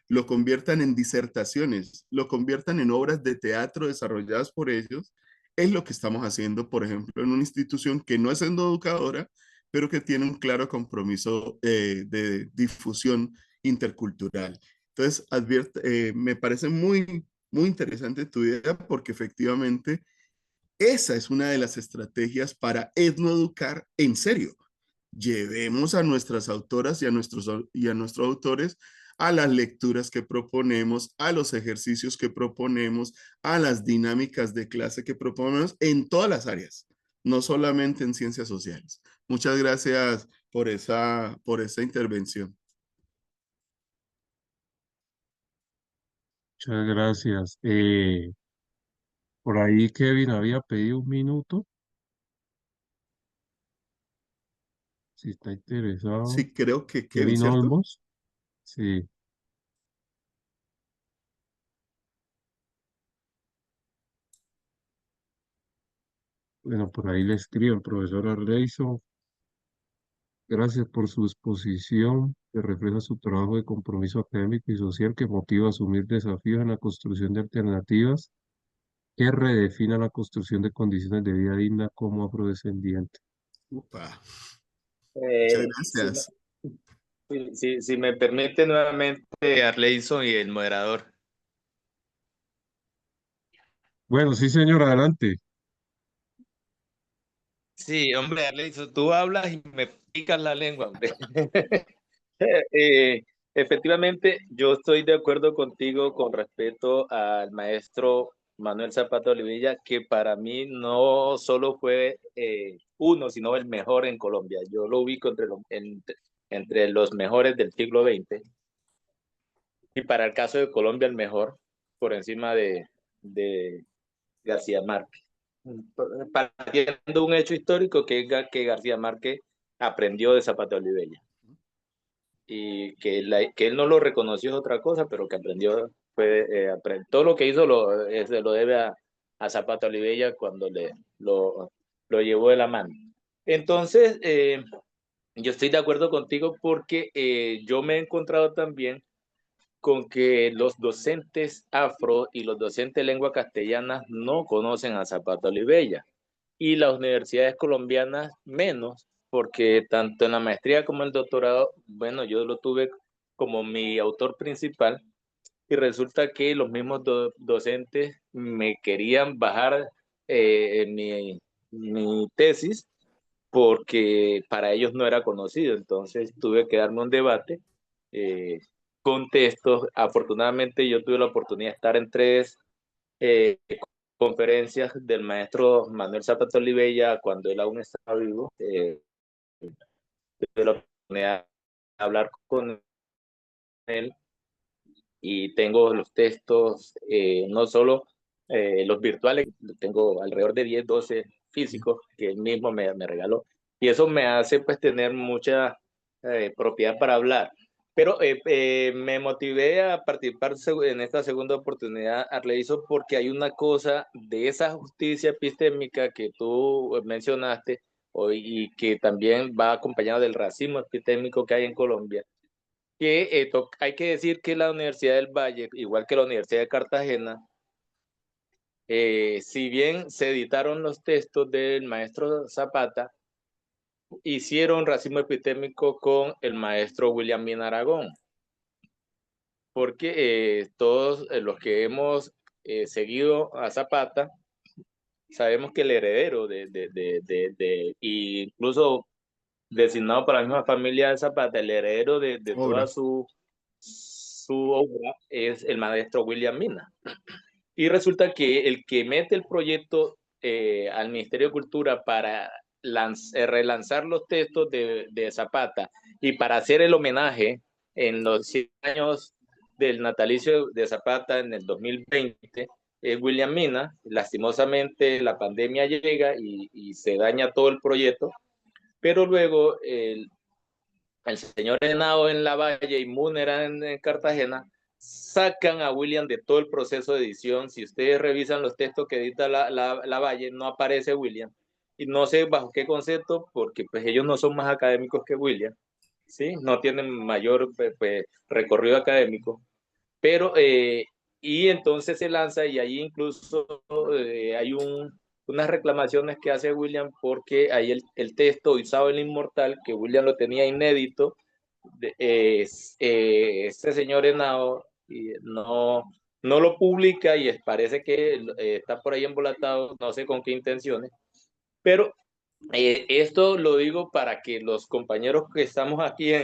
lo conviertan en disertaciones, lo conviertan en obras de teatro desarrolladas por ellos. Es lo que estamos haciendo, por ejemplo, en una institución que no es educadora, pero que tiene un claro compromiso de difusión intercultural. Entonces, me parece muy interesante tu idea porque efectivamente esa es una de las estrategias para etnoeducar en serio. Llevemos a nuestras autoras y a nuestros autores a las lecturas que proponemos, a los ejercicios que proponemos, a las dinámicas de clase que proponemos en todas las áreas, no solamente en ciencias sociales. Muchas gracias por esa intervención. Muchas gracias. Por ahí Kevin había pedido un minuto, si está interesado. Sí, creo que Kevin, Kevin ¿cierto? Olmos, sí. Bueno, por ahí le escribo el profesor Arleison. Gracias por su exposición, que refleja su trabajo de compromiso académico y social que motiva a asumir desafíos en la construcción de alternativas que redefina la construcción de condiciones de vida digna como afrodescendiente. Upa, muchas Si, gracias. si me permite nuevamente Arleison y el moderador. Bueno, sí, señor, adelante. Sí, hombre, Arleison, tú hablas y me picas la lengua, hombre. Efectivamente, yo estoy de acuerdo contigo con respecto al maestro Manuel Zapata Olivella, que para mí no solo fue uno, sino el mejor en Colombia. Yo lo ubico entre los mejores del siglo XX y para el caso de Colombia el mejor, por encima de García Márquez. Partiendo un hecho histórico que García Márquez aprendió de Zapata Olivella y que él no lo reconoció es otra cosa, pero que aprendió, todo lo que hizo se lo debe a Zapata Olivella cuando lo llevó de la mano. Entonces, yo estoy de acuerdo contigo porque yo me he encontrado también con que los docentes afro y los docentes de lengua castellana no conocen a Zapata Olivella y las universidades colombianas menos, porque tanto en la maestría como en el doctorado, bueno, yo lo tuve como mi autor principal y resulta que los mismos docentes me querían bajar mi tesis porque para ellos no era conocido, entonces tuve que darme un debate con textos. Afortunadamente yo tuve la oportunidad de estar en 3 conferencias del maestro Manuel Zapata Olivella cuando él aún estaba vivo. Tuve la oportunidad de hablar con él y tengo los textos, no solo los virtuales, tengo alrededor de 10, 12 físicos que él mismo me regaló. Y eso me hace pues tener mucha propiedad para hablar. Pero me motivé a participar en esta segunda oportunidad, Arleiso, porque hay una cosa de esa justicia epistémica que tú mencionaste y que también va acompañado del racismo epistémico que hay en Colombia, que hay que decir que la Universidad del Valle, igual que la Universidad de Cartagena, si bien se editaron los textos del maestro Zapata, hicieron racismo epistémico con el maestro William Mina Aragón, porque todos los que hemos seguido a Zapata, sabemos que el heredero incluso designado para la misma familia de Zapata, el heredero de toda Obra. su obra es el maestro William Mina. Y resulta que el que mete el proyecto al Ministerio de Cultura para relanzar los textos de Zapata y para hacer el homenaje en los 100 años del natalicio de Zapata en el 2020, William Mina. Lastimosamente la pandemia llega y se daña todo el proyecto, pero luego el señor Henao en Lavalle y Múnera en Cartagena sacan a William de todo el proceso de edición. Si ustedes revisan los textos que edita Lavalle, no aparece William. Y no sé bajo qué concepto, porque pues ellos no son más académicos que William, ¿sí? No tienen mayor pues, recorrido académico. Pero, y entonces se lanza y ahí incluso hay unas reclamaciones que hace William porque ahí el texto Isao el Inmortal, que William lo tenía inédito, este señor Henao no lo publica y parece que está por ahí embolatado, no sé con qué intenciones, pero esto lo digo para que los compañeros que estamos aquí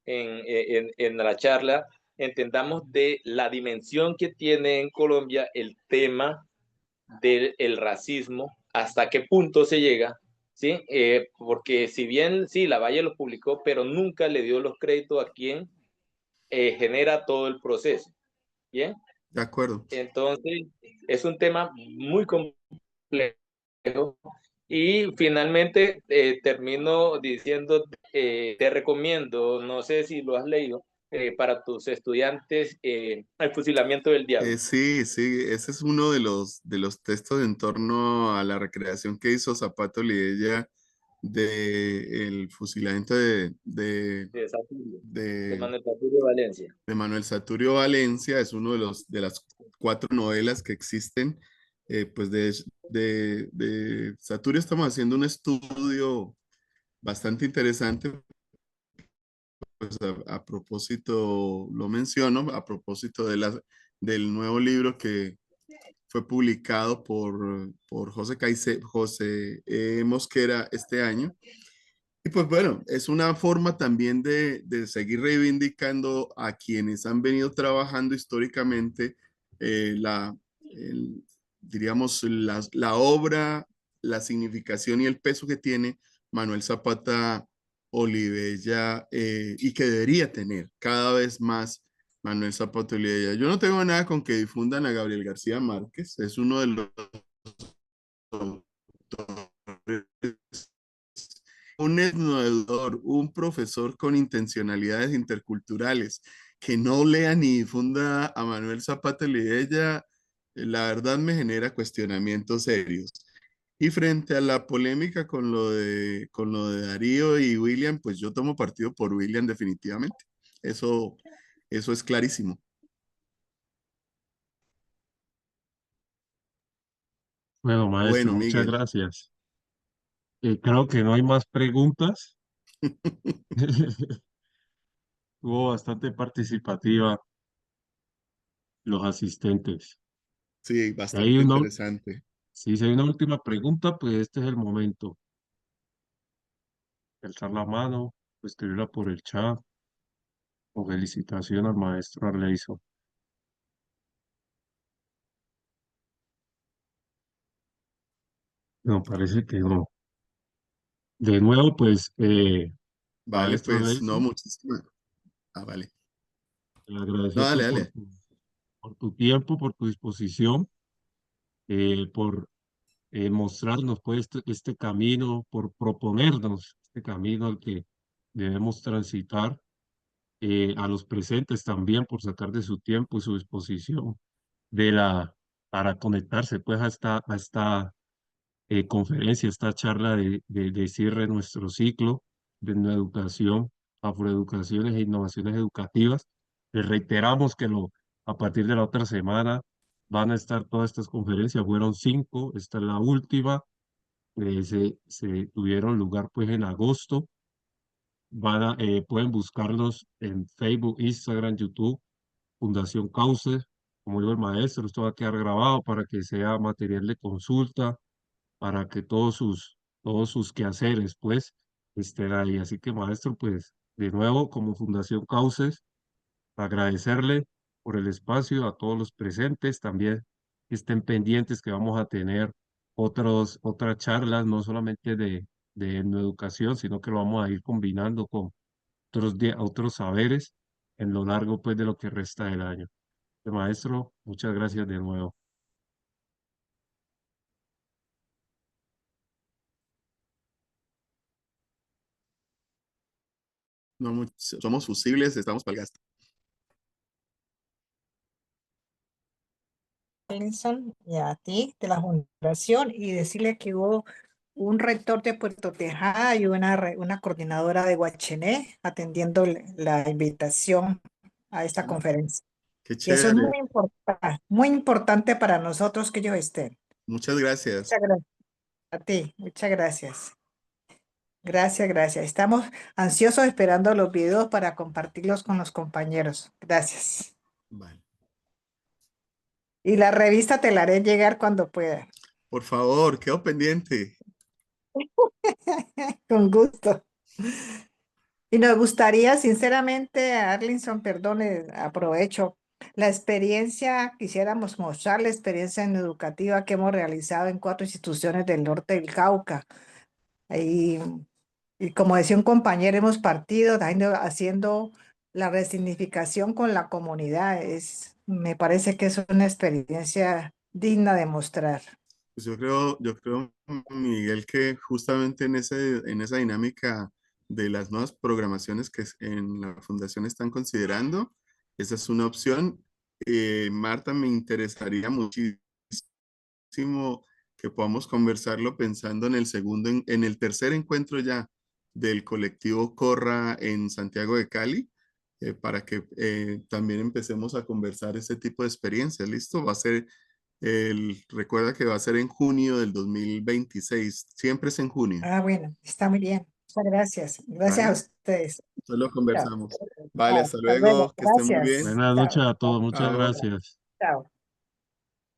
en la charla entendamos de la dimensión que tiene en Colombia el tema del racismo, hasta qué punto se llega, ¿sí? Porque si bien sí, Lavalle lo publicó, pero nunca le dio los créditos a quien genera todo el proceso, ¿bien? De acuerdo. Entonces, es un tema muy complejo. Y finalmente termino diciendo, te recomiendo, no sé si lo has leído, para tus estudiantes, El fusilamiento del diablo. Sí, sí, ese es uno de los textos en torno a la recreación que hizo Zapato Liella de el fusilamiento De Saturio, de de, Manuel Saturio Valencia. de Manuel Saturio Valencia. Es uno de de las 4 novelas que existen. Pues de Saturio estamos haciendo un estudio bastante interesante. Pues a propósito, lo menciono, a propósito del nuevo libro que fue publicado por José Mosquera este año. Y pues bueno, es una forma también de seguir reivindicando a quienes han venido trabajando históricamente el, diríamos, la obra, la significación y el peso que tiene Manuel Zapata Olivella, y que debería tener cada vez más Manuel Zapata Olivella. Yo no tengo nada con que difundan a Gabriel García Márquez, es uno de los autores, un etnoeducador, un profesor con intencionalidades interculturales, que no lea ni difunda a Manuel Zapata Liella, la verdad me genera cuestionamientos serios. Y frente a la polémica con lo de Darío y William, pues yo tomo partido por William definitivamente. Eso, eso es clarísimo. Bueno, maestro, Bueno, muchas Miguel. gracias. Creo que no hay más preguntas. Hubo bastante participativa los asistentes. Sí, Si hay bastante una, interesante. si hay una última pregunta, pues este es el momento. Alzar la mano, escribirla por el chat o felicitación al maestro Arleison. No, parece que no. De nuevo, pues, Vale, maestro pues no, Arleison, muchísimas. Ah, vale. le No, agradezco dale, pues dale. por tu tiempo, por tu disposición, por mostrarnos pues este camino, por proponernos este camino al que debemos transitar, a los presentes también por sacar de su tiempo y su disposición para conectarse pues a esta conferencia, esta charla de cierre de nuestro ciclo de educación, afroeducaciones e innovaciones educativas. Les reiteramos que a partir de la otra semana van a estar todas estas conferencias, fueron 5, esta es la última, se tuvieron lugar pues en agosto. Pueden buscarlos en Facebook, Instagram, YouTube, Fundación Cauces. Como dijo el maestro, esto va a quedar grabado para que sea material de consulta, para que todos sus quehaceres, pues, estén ahí. Así que, maestro, pues, de nuevo, como Fundación Cauces, agradecerle por el espacio a todos los presentes, también que estén pendientes que vamos a tener otras charlas, no solamente de educación, sino que lo vamos a ir combinando con otros saberes en lo largo, pues, de lo que resta del año. Maestro, muchas gracias de nuevo. No, somos fusibles, estamos para el gasto. Edison, y a ti de la fundación, y decirle que hubo un rector de Puerto Tejada y una coordinadora de Guachené atendiendo la invitación a esta conferencia. Qué Y eso es chévere. muy importante para nosotros que ellos estén. Muchas gracias. Muchas gracias a ti, muchas gracias. Gracias, gracias. Estamos ansiosos esperando los videos para compartirlos con los compañeros. Gracias. Vale. Y la revista te la haré llegar cuando pueda. Por favor, quedo pendiente. Con gusto. Y nos gustaría, sinceramente, Arlinson, perdone, aprovecho la experiencia, quisiéramos mostrar la experiencia en educativa que hemos realizado en 4 instituciones del norte del Cauca. Y, y como decía un compañero, hemos partido haciendo la resignificación con la comunidad. Me parece que es una experiencia digna de mostrar. Pues yo creo, Miguel, que justamente en esa dinámica de las nuevas programaciones que en la fundación están considerando, esa es una opción. Marta, me interesaría muchísimo que podamos conversarlo pensando en el segundo, en el tercer encuentro ya del colectivo Corra en Santiago de Cali, para que también empecemos a conversar ese tipo de experiencias. ¿Listo? Va a ser recuerda que va a ser en junio del 2026. Siempre es en junio. Ah, bueno, está muy bien. Muchas gracias. Gracias a ¿Vale? ustedes. Entonces lo Chao. conversamos. Vale, Chao. hasta Hasta luego. luego. Que estén muy bien. Gracias. Buenas noches Chao. a todos, muchas Chao. gracias. Chao.